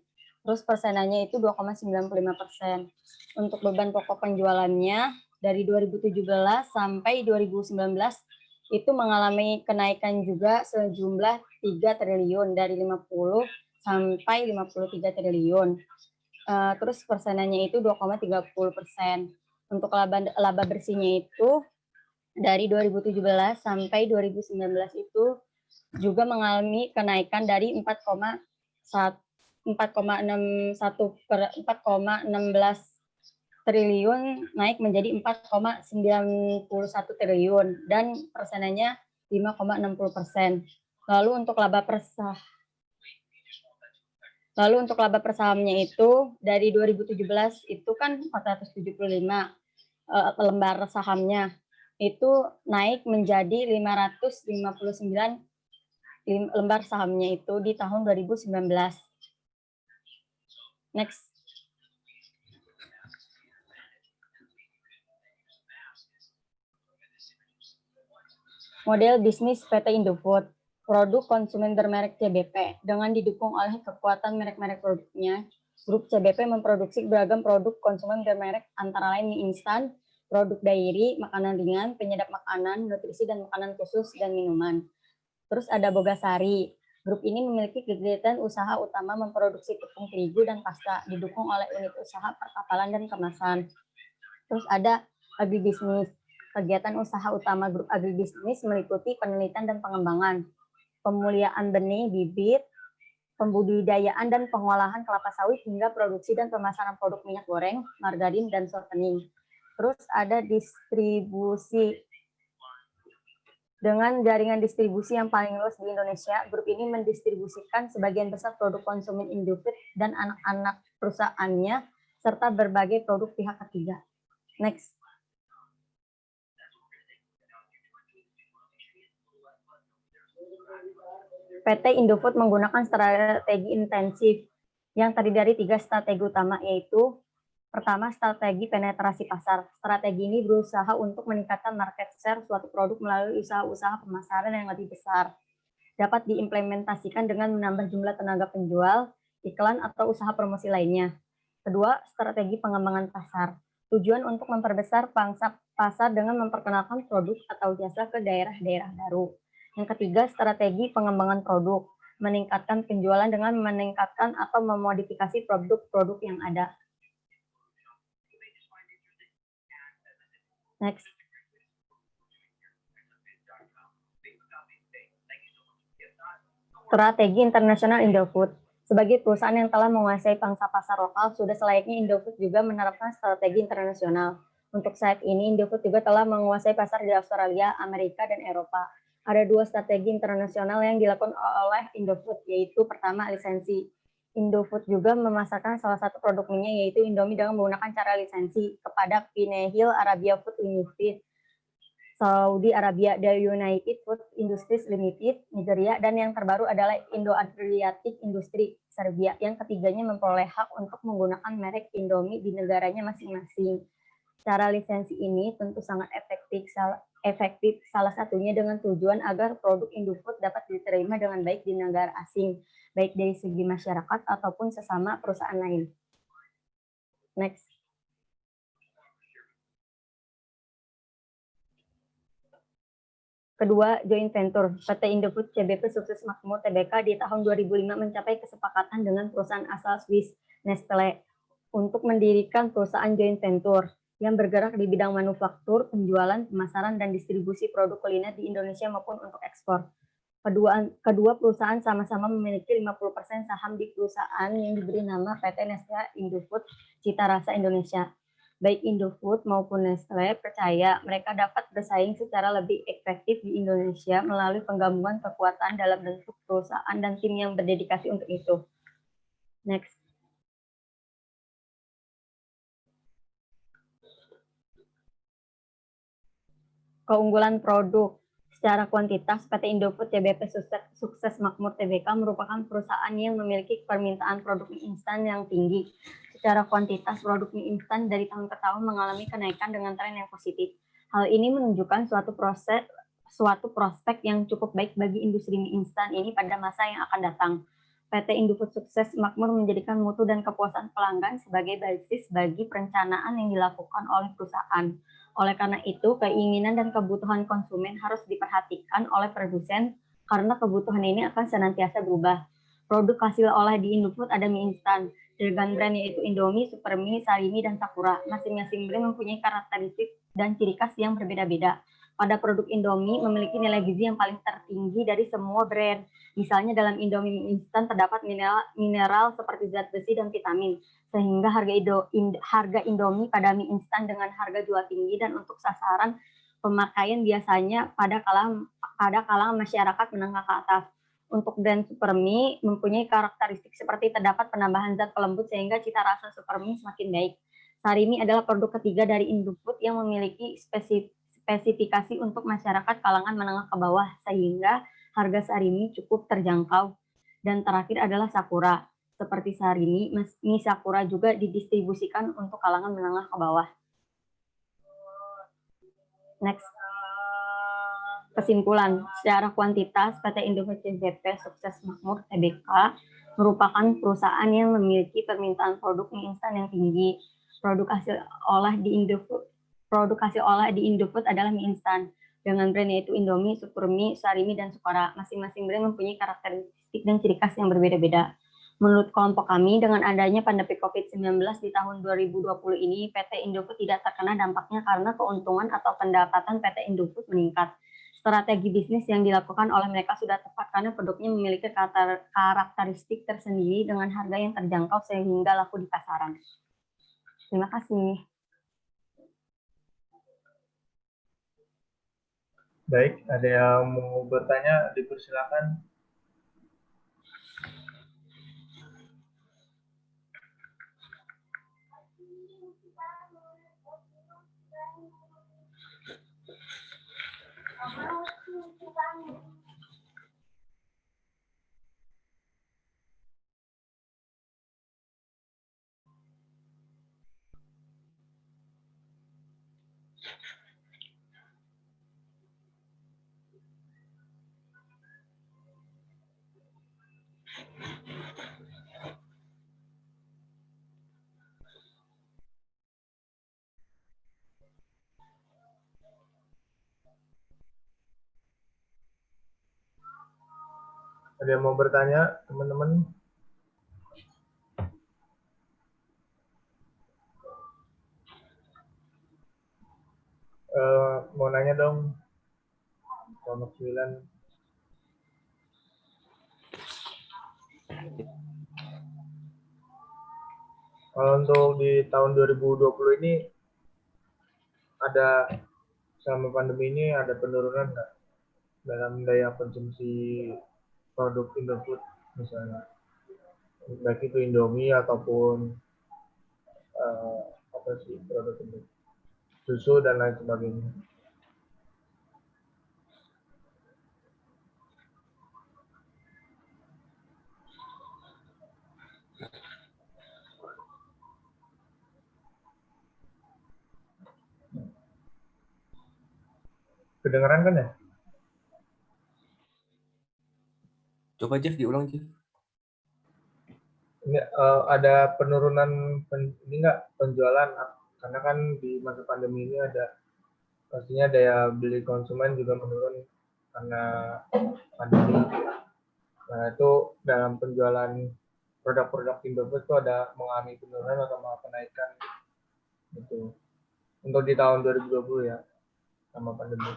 Terus persenannya itu 2,95%. Untuk beban pokok penjualannya dari 2017 sampai 2019 itu mengalami kenaikan juga sejumlah 3 triliun dari 50 sampai 53 triliun. Terus persenannya itu 2,30%. Untuk laba bersihnya itu dari 2017 sampai 2019 itu juga mengalami kenaikan dari 4,16 triliun naik menjadi 4,91 triliun dan persenannya 5,60%. Lalu untuk laba persahamnya itu dari 2017 itu kan 475 lembar sahamnya itu naik menjadi 559 lembar sahamnya itu di tahun 2019. Next. Model bisnis PT Indofood, produk konsumen bermerek CBP. Dengan didukung oleh kekuatan merek-merek produknya, grup CBP memproduksi beragam produk konsumen bermerek antara lain mie instan, produk dairy, makanan ringan, penyedap makanan, nutrisi dan makanan khusus, dan minuman. Terus ada Bogasari. Grup ini memiliki kegiatan usaha utama memproduksi tepung terigu dan pasta, didukung oleh unit usaha perkapalan dan kemasan. Terus ada agribisnis. Kegiatan usaha utama grup agribisnis meliputi penelitian dan pengembangan, pemuliaan benih, bibit, pembudidayaan dan pengolahan kelapa sawit hingga produksi dan pemasaran produk minyak goreng, margarin, dan shortening. Terus ada distribusi. Dengan jaringan distribusi yang paling luas di Indonesia, grup ini mendistribusikan sebagian besar produk konsumen Indofood dan anak-anak perusahaannya, serta berbagai produk pihak ketiga. Next. PT Indofood menggunakan strategi intensif yang terdiri dari 3 strategi utama, yaitu pertama, strategi penetrasi pasar. Strategi ini berusaha untuk meningkatkan market share suatu produk melalui usaha-usaha pemasaran yang lebih besar. Dapat diimplementasikan dengan menambah jumlah tenaga penjual, iklan, atau usaha promosi lainnya. Kedua, strategi pengembangan pasar. Tujuan untuk memperbesar pangsa pasar dengan memperkenalkan produk atau jasa ke daerah-daerah baru. Yang ketiga, strategi pengembangan produk, meningkatkan penjualan dengan meningkatkan atau memodifikasi produk-produk yang ada. Next. Strategi internasional Indofood. Sebagai perusahaan yang telah menguasai pangsa pasar lokal, sudah selayaknya Indofood juga menerapkan strategi internasional. Untuk saat ini, Indofood juga telah menguasai pasar di Australia, Amerika, dan Eropa. Ada 2 strategi internasional yang dilakukan oleh Indofood, yaitu pertama, lisensi. Indofood juga memasarkan salah satu produk minyak, yaitu Indomie, dengan menggunakan cara lisensi kepada Pinehil Arabia Food Limited, Saudi Arabia, The United Food Industries Limited, Nigeria, dan yang terbaru adalah Indo-Adriatic Industry, Serbia. Yang ketiganya memperoleh hak untuk menggunakan merek Indomie di negaranya masing-masing. Cara lisensi ini tentu sangat efektif, salah satunya dengan tujuan agar produk Indofood dapat diterima dengan baik di negara asing, baik dari segi masyarakat ataupun sesama perusahaan lain. Next. Kedua, joint venture. PT Indofood CBP sukses makmur Tbk di tahun 2005 mencapai kesepakatan dengan perusahaan asal Swiss Nestle untuk mendirikan perusahaan joint venture yang bergerak di bidang manufaktur, penjualan, pemasaran, dan distribusi produk kuliner di Indonesia maupun untuk ekspor. Kedua perusahaan sama-sama memiliki 50% saham di perusahaan yang diberi nama PT Nestle Indofood Cita Rasa Indonesia. Baik Indofood maupun Nestle percaya mereka dapat bersaing secara lebih efektif di Indonesia melalui penggabungan kekuatan dalam bentuk perusahaan dan tim yang berdedikasi untuk itu. Next. Keunggulan produk. Secara kuantitas, PT Indofood CBP Sukses Makmur Tbk merupakan perusahaan yang memiliki permintaan produk mie instan yang tinggi. Secara kuantitas, produk mie instan dari tahun ke tahun mengalami kenaikan dengan tren yang positif. Hal ini menunjukkan suatu prospek yang cukup baik bagi industri mie instan ini pada masa yang akan datang. PT Indofood Sukses Makmur menjadikan mutu dan kepuasan pelanggan sebagai basis bagi perencanaan yang dilakukan oleh perusahaan. Oleh karena itu, keinginan dan kebutuhan konsumen harus diperhatikan oleh produsen karena kebutuhan ini akan senantiasa berubah. Produk hasil olah di Indofood ada mie instan dengan brand yaitu Indomie, Supermie, Sarimi, dan Sakura. Masing-masing brand mempunyai karakteristik dan ciri khas yang berbeda-beda. Pada produk Indomie memiliki nilai gizi yang paling tertinggi dari semua brand. Misalnya dalam Indomie mie instan terdapat mineral seperti zat besi dan vitamin, sehingga harga Indomie pada mie instan dengan harga jual tinggi dan untuk sasaran pemakaian biasanya pada kalangan masyarakat menengah ke atas. Untuk brand Supermie mempunyai karakteristik seperti terdapat penambahan zat pelembut sehingga cita rasa Supermie semakin baik. Sarimi adalah produk ketiga dari Indofood yang memiliki spesifikasi untuk masyarakat kalangan menengah ke bawah sehingga harga Sarimi cukup terjangkau. Dan terakhir adalah Sakura. Seperti Sarimi, mie Sakura juga didistribusikan untuk kalangan menengah ke bawah. Next. Kesimpulan, secara kuantitas PT Indofood CBP Sukses Makmur Tbk merupakan perusahaan yang memiliki permintaan produk mie instan yang tinggi. Produk hasil olah di Indofood adalah mie instan dengan brand yaitu Indomie, Supermie, Sarimi, dan Sakura. Masing-masing brand mempunyai karakteristik dan ciri khas yang berbeda-beda. Menurut kelompok kami, dengan adanya pandemi COVID-19 di tahun 2020 ini, PT Indofood tidak terkena dampaknya karena keuntungan atau pendapatan PT Indofood meningkat. Strategi bisnis yang dilakukan oleh mereka sudah tepat karena produknya memiliki karakteristik tersendiri dengan harga yang terjangkau sehingga laku di pasaran. Terima kasih. Baik, ada yang mau bertanya, dipersilakan. Ada yang mau bertanya, teman-teman? Mau nanya dong, nomor 9. Kalau untuk di tahun 2020 ini, ada selama pandemi ini ada penurunan nggak dalam daya konsumsi produk Indofood misalnya, baik itu Indomie ataupun apa sih produk Indofood, susu dan lain sebagainya. Kedengeran kan ya? Coba Jeff diulang Jeff. Ini ada penurunan ini nggak penjualan karena kan di masa pandemi ini ada pastinya daya beli konsumen juga menurun karena pandemi. Nah itu dalam penjualan produk-produk Indofood itu ada mengalami penurunan atau malah kenaikan gitu untuk di tahun 2020 ya sama pandemi.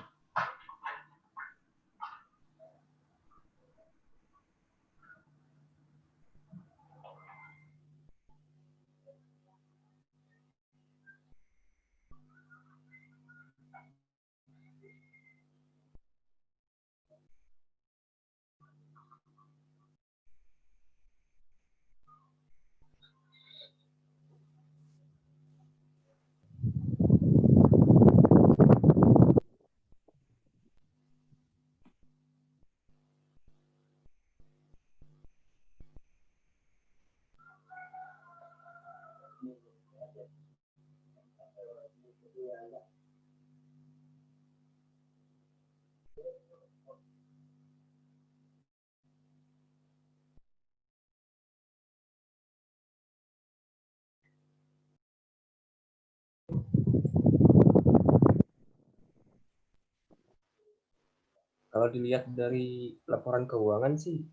Kalau dilihat dari laporan keuangan sih,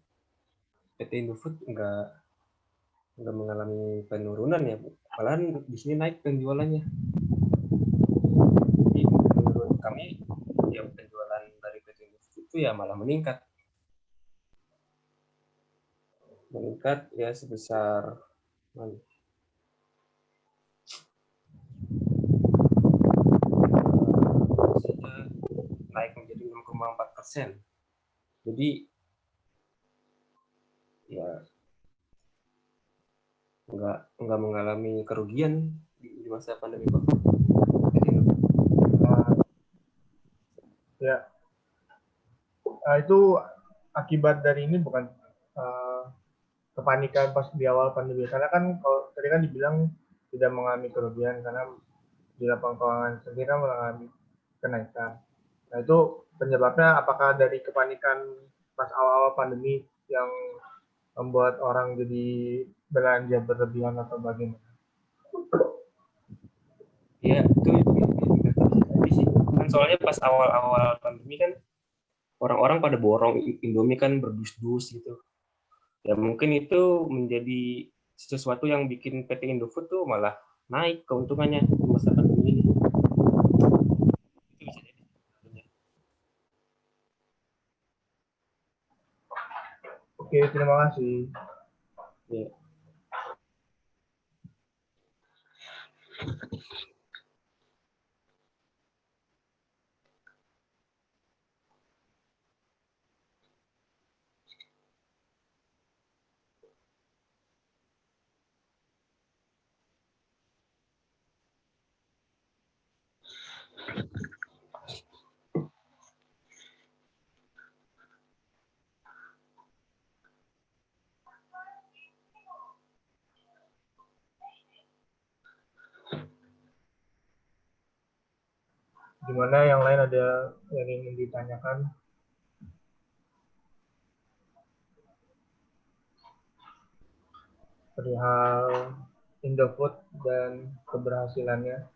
PT Indofood nggak mengalami penurunan ya, Bu. Malahan di sini naik penjualannya. Jadi menurut kami ya penjualan dari PT Indofood itu ya malah meningkat ya sebesar naik menjadi 6,4%. Jadi ya nggak mengalami kerugian di masa pandemi Pak. Ya, itu akibat dari ini bukan kepanikan pas di awal pandemi, karena kan kalau tadi kan dibilang tidak mengalami kerugian karena di lapangan keuangan sendiri kan mengalami kenaikan. Nah itu penyebabnya apakah dari kepanikan pas awal-awal pandemi yang membuat orang jadi belanja berlebihan atau bagaimana? Ya itu sih kan soalnya pas awal-awal pandemi kan orang-orang pada borong Indomie kan berdus-dus gitu. Ya mungkin itu menjadi sesuatu yang bikin PT Indofood tuh malah naik keuntungannya di masa pandemi ini. Itu bisa jadi. Oke, terima kasih. Ya. Gimana yang lain ada yang ingin ditanyakan? Perihal Indofood dan keberhasilannya.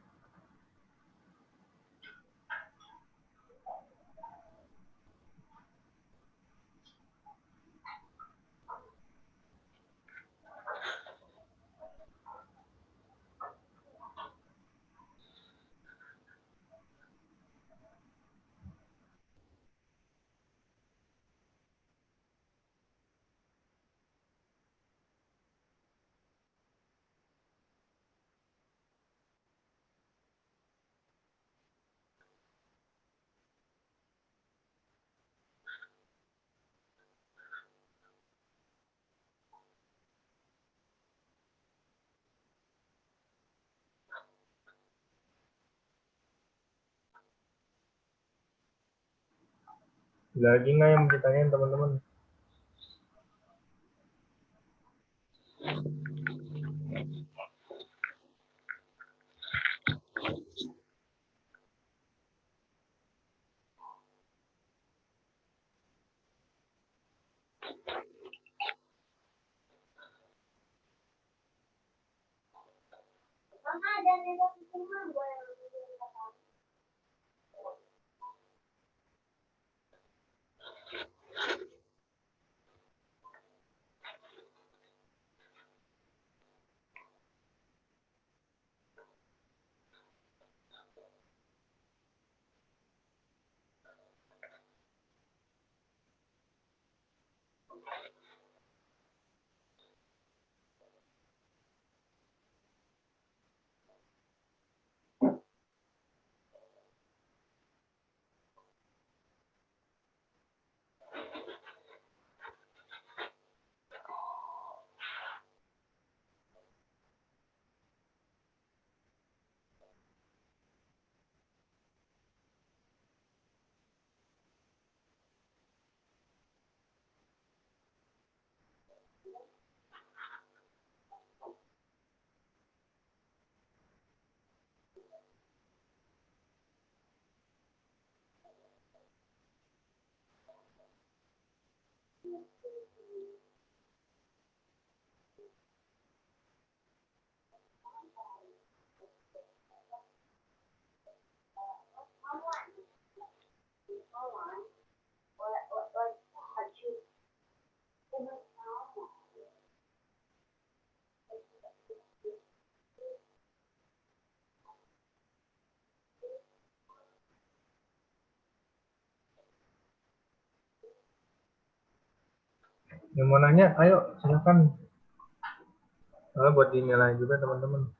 Ada lagi nggak yang ditanyain teman-teman? Yang mau nanya, ayo silakan. Buat dinilai juga teman-teman.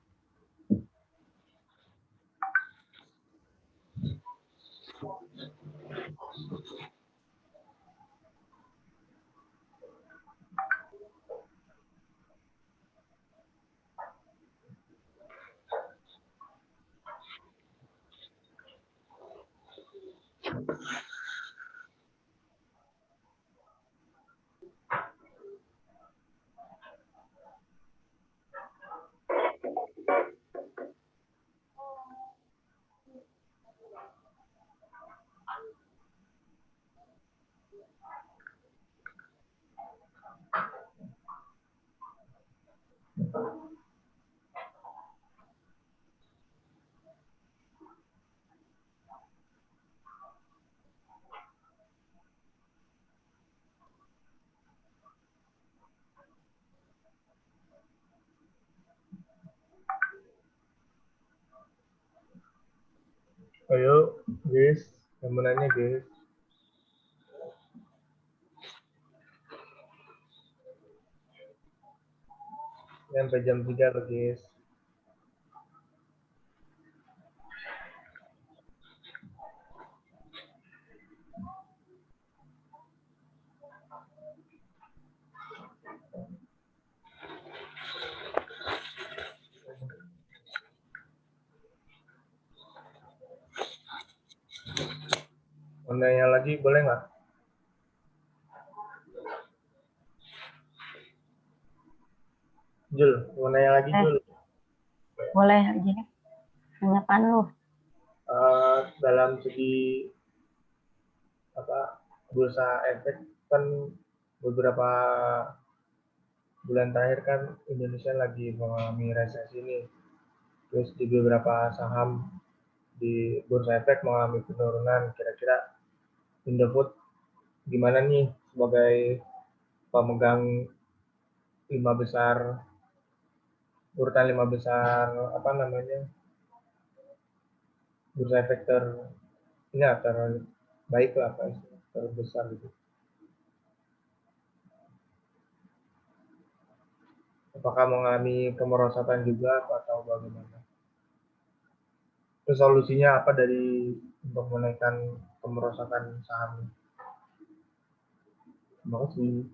Ayo, guys, yang mau nanya, guys. Sampai jam 3 loh, guys. Mau nanya lagi, boleh nggak? Jul, mau nanya lagi, Jul? Boleh aja. Nanya apaan lu? Dalam segi bursa efek kan beberapa bulan terakhir kan Indonesia lagi mengalami resesi nih. Terus di beberapa saham di bursa efek mengalami penurunan. Kira-kira Indofood gimana nih sebagai pemegang urutan 5 besar bursa efek terbaik lah, terbesar gitu. Apakah mengalami kemerosotan juga atau bagaimana? Terus solusinya apa untuk menaikkan kemerosotan saham? Terima kasih.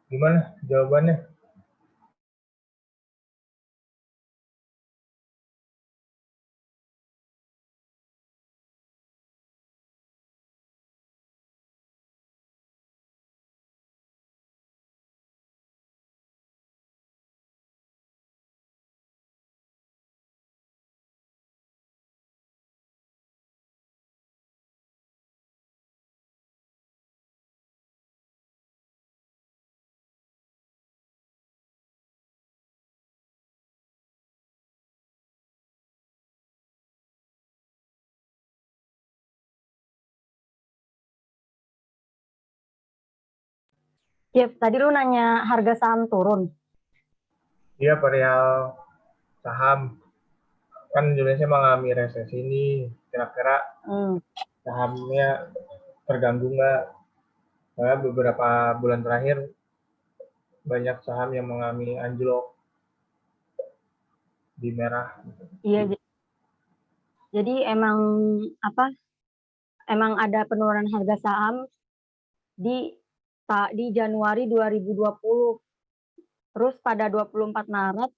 Gimana jawabannya? Ya, tadi lu nanya harga saham turun. Iya, perihal saham. Kan Indonesia mengalami resesi ini. Kira-kira sahamnya terganggu nggak? Karena beberapa bulan terakhir banyak saham yang mengalami anjlok di merah. Iya, jadi emang ada penurunan harga saham di Januari 2020. Terus pada 24 Maret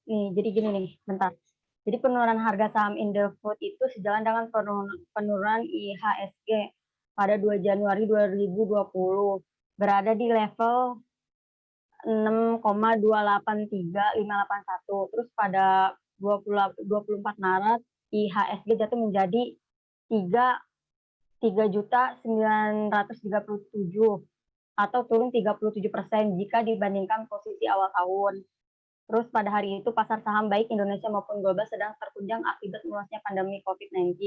nih, jadi gini nih, bentar. Jadi penurunan harga saham Indofood itu sejalan dengan penurunan IHSG pada 2 Januari 2020 berada di level 6,283581. Terus pada 24 Maret IHSG jatuh menjadi 3.937 atau turun 37% jika dibandingkan posisi awal tahun. Terus pada hari itu pasar saham baik Indonesia maupun global sedang terkunjang akibat meluasnya pandemi COVID-19.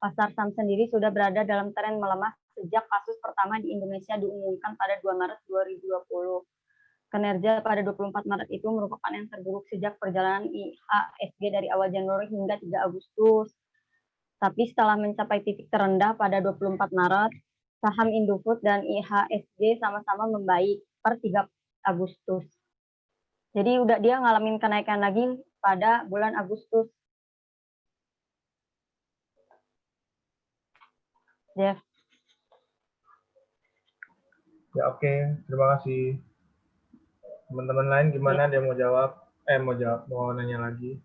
Pasar saham sendiri sudah berada dalam tren melemah sejak kasus pertama di Indonesia diumumkan pada 2 Maret 2020. Kinerja pada 24 Maret itu merupakan yang terburuk sejak perjalanan IHSG dari awal Januari hingga 3 Agustus. Tapi setelah mencapai titik terendah pada 24 Maret, saham Indofood dan IHSG sama-sama membaik per 3 Agustus. Jadi dia ngalamin kenaikan lagi pada bulan Agustus. Jeff. Ya oke, terima kasih. Teman-teman lain gimana? Dia mau jawab? Mau nanya lagi?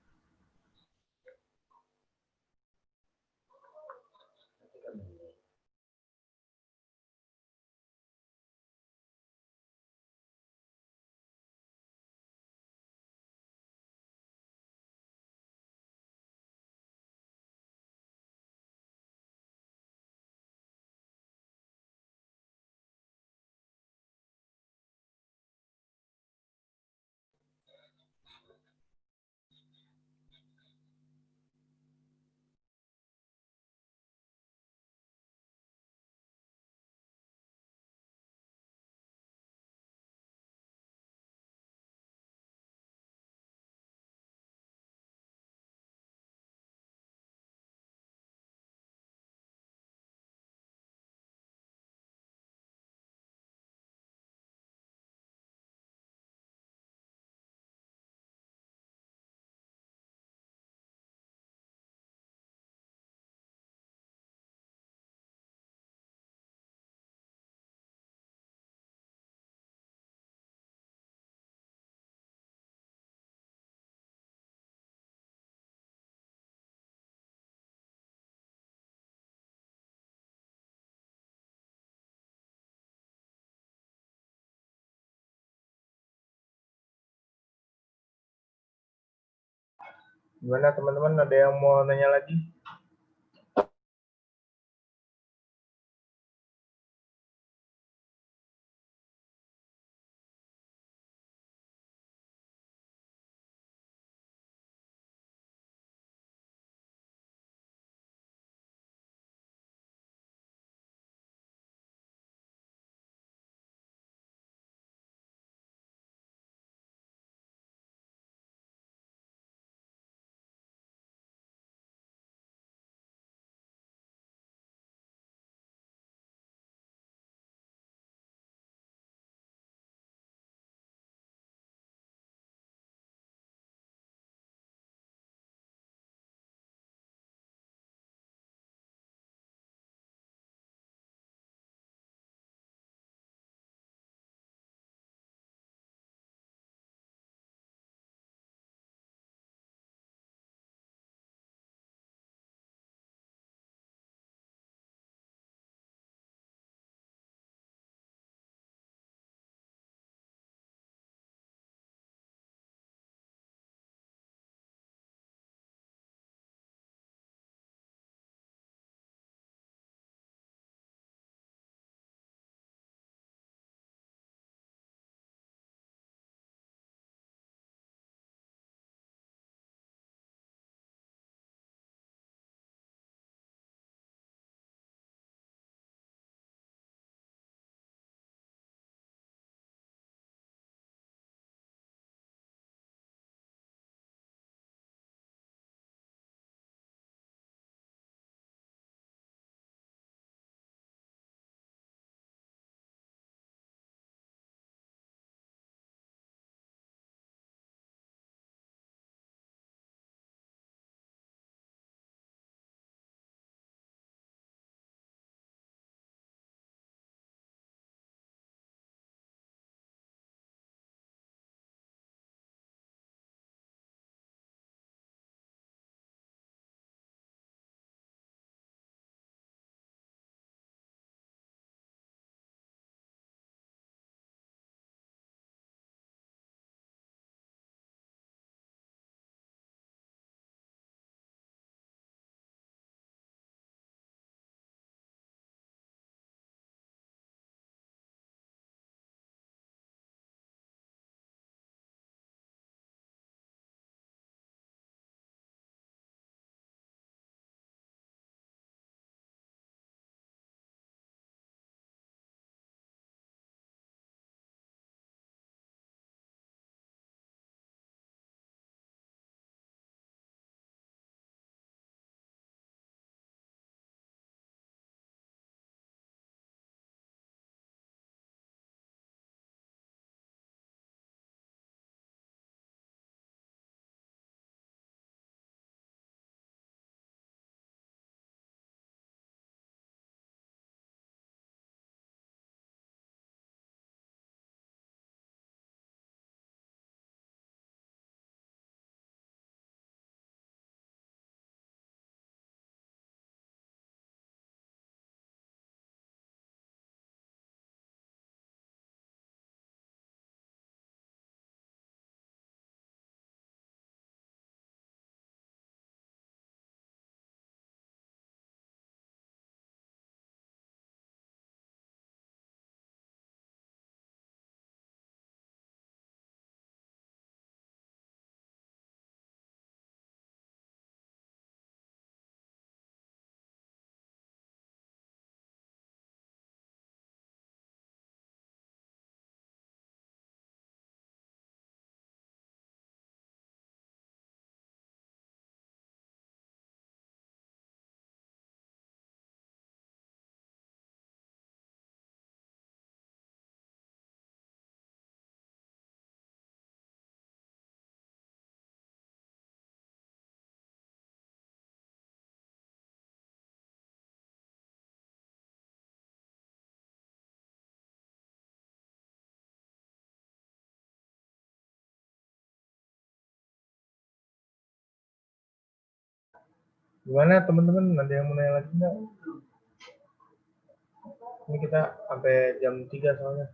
Gimana teman-teman? Ada yang mau nanya lagi? Gimana teman-teman? Ada yang mau nanya lagi nggak? Ini kita sampai jam 3 soalnya.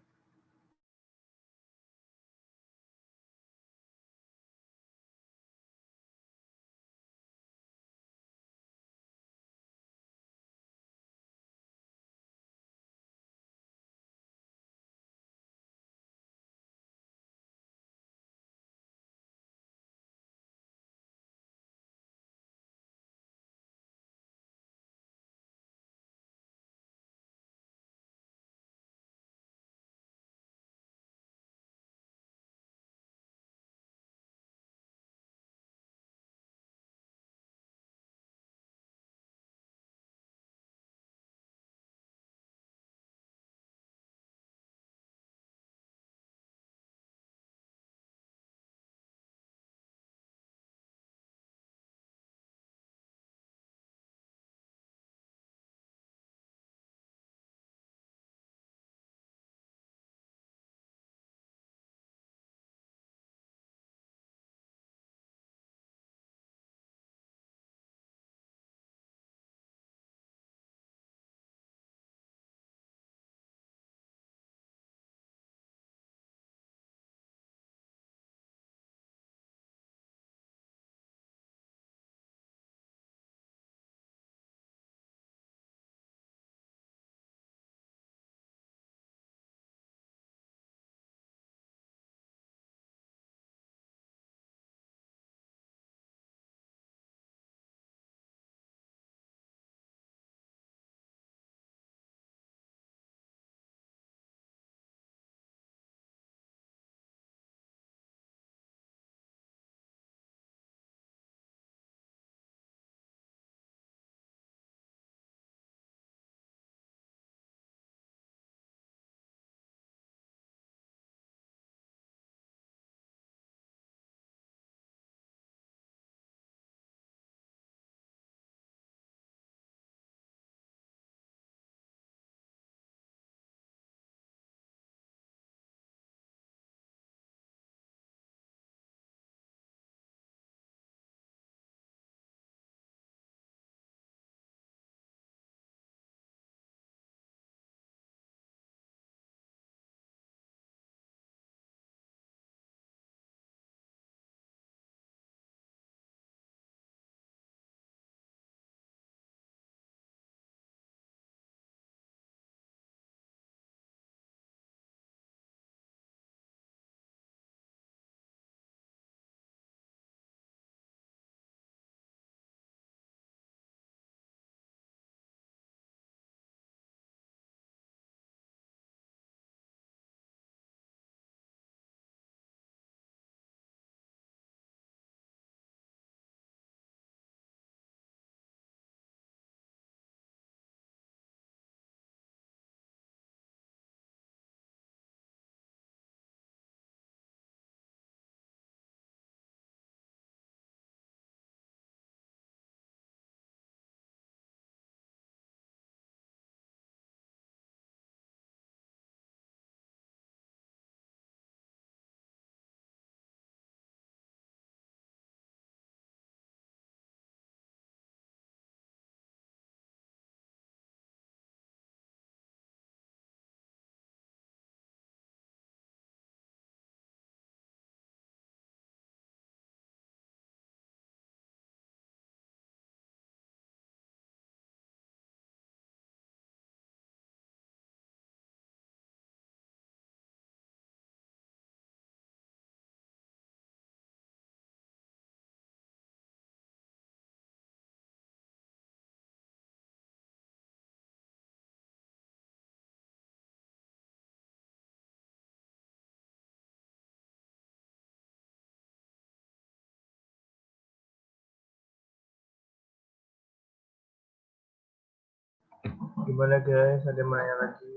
Gimana guys? Ada yang mau nanya lagi?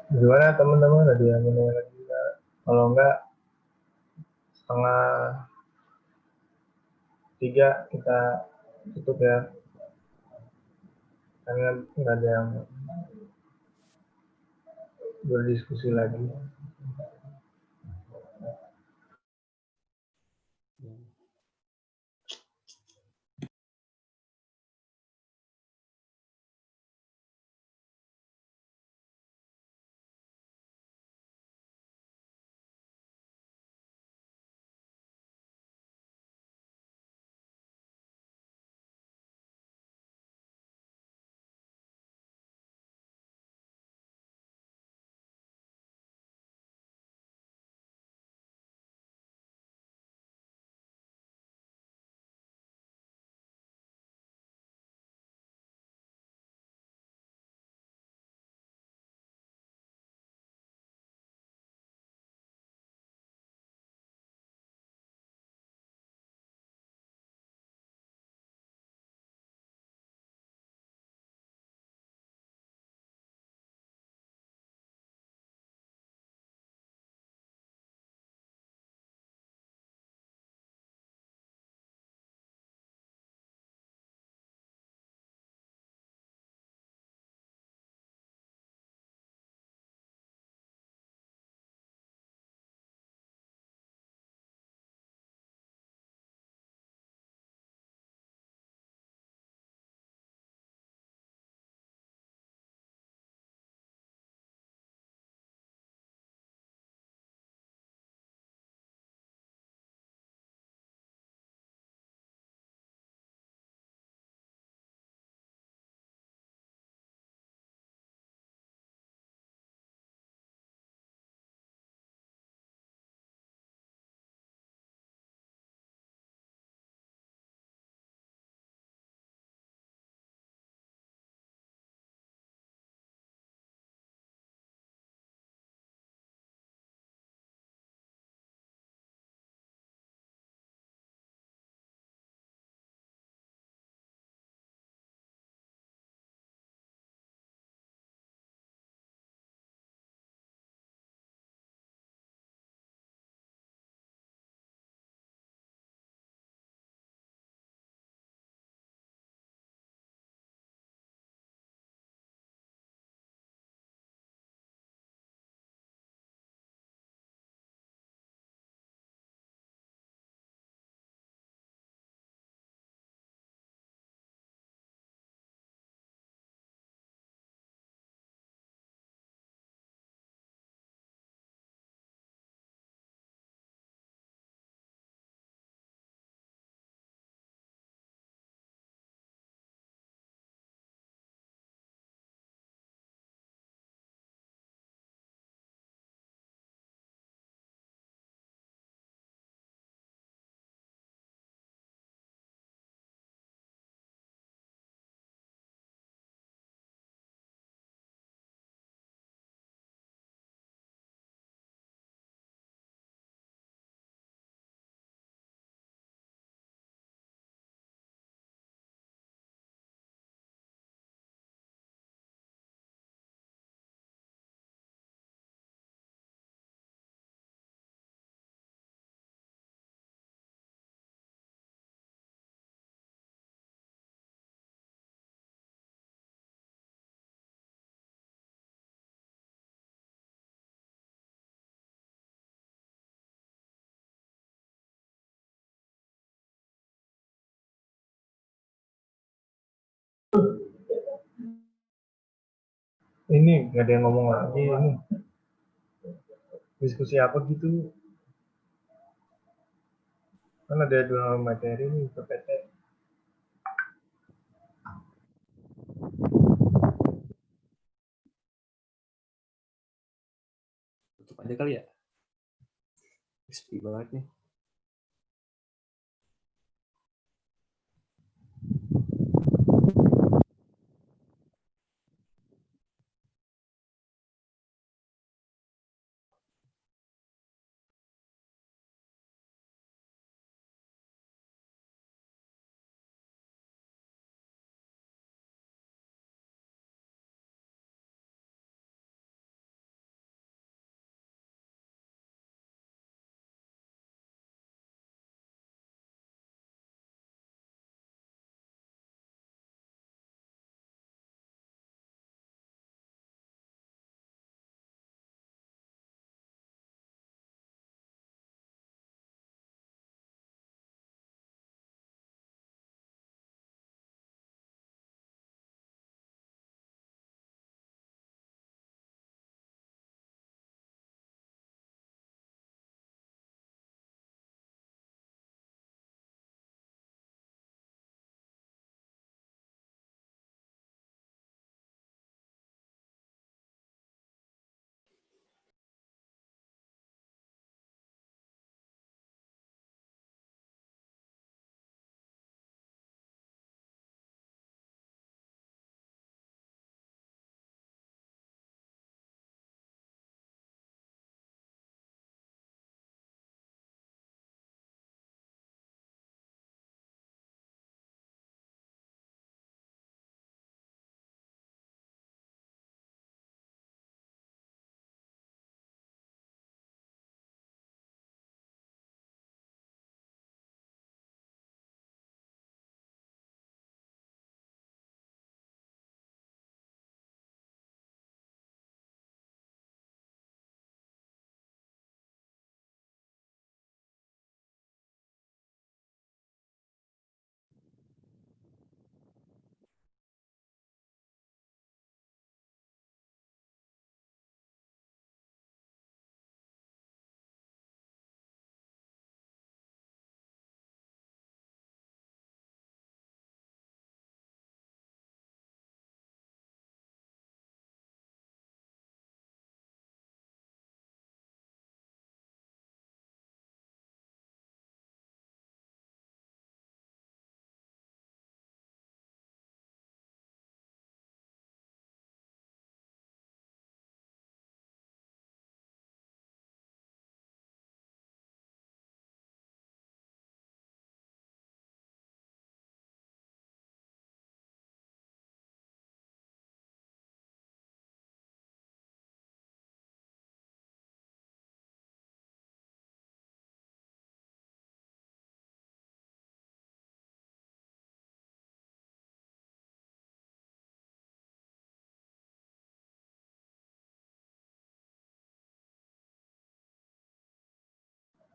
Gimana teman-teman, ada yang menanya lagi nggak? Kalau enggak, 2:30 kita tutup ya, karena nggak ada yang berdiskusi lagi. Ini nggak ada yang ngomong lagi ini. Diskusi apa gitu? Kan ada 2 materi nih PPT. Tutup aja kali ya. Sepi banget nih.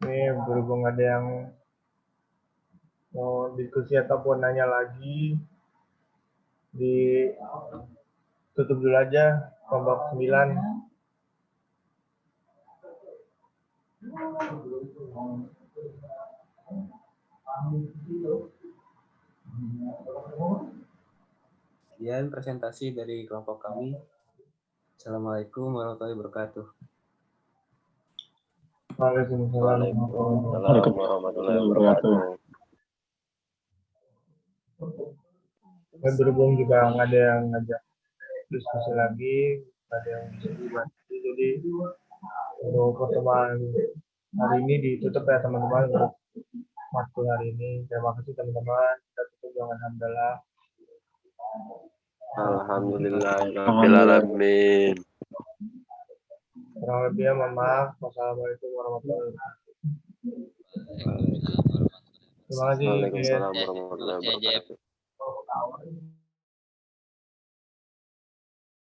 Ini berhubung ada yang mau diskusi ataupun nanya lagi, ditutup dulu aja kelompok 9. Sekian presentasi dari kelompok kami. Assalamualaikum warahmatullahi wabarakatuh. Waalaikumsalam. Waalaikumsalam warahmatullahi wabarakatuh. Dan berhubung juga nggak ada yang ngajak diskusi lagi, nggak ada yang bisa dibantu, jadi untuk pertemuan hari ini ditutup ya teman-teman untuk waktu hari ini. Terima kasih teman-teman. Kita tutup dengan hamdalah. Alhamdulillahirabbil alamin. Kurang lebihnya mohon maaf. Wassalamualaikum warahmatullahi wabarakatuh. Terima kasih. Waalaikumsalam warahmatullahi wabarakatuh.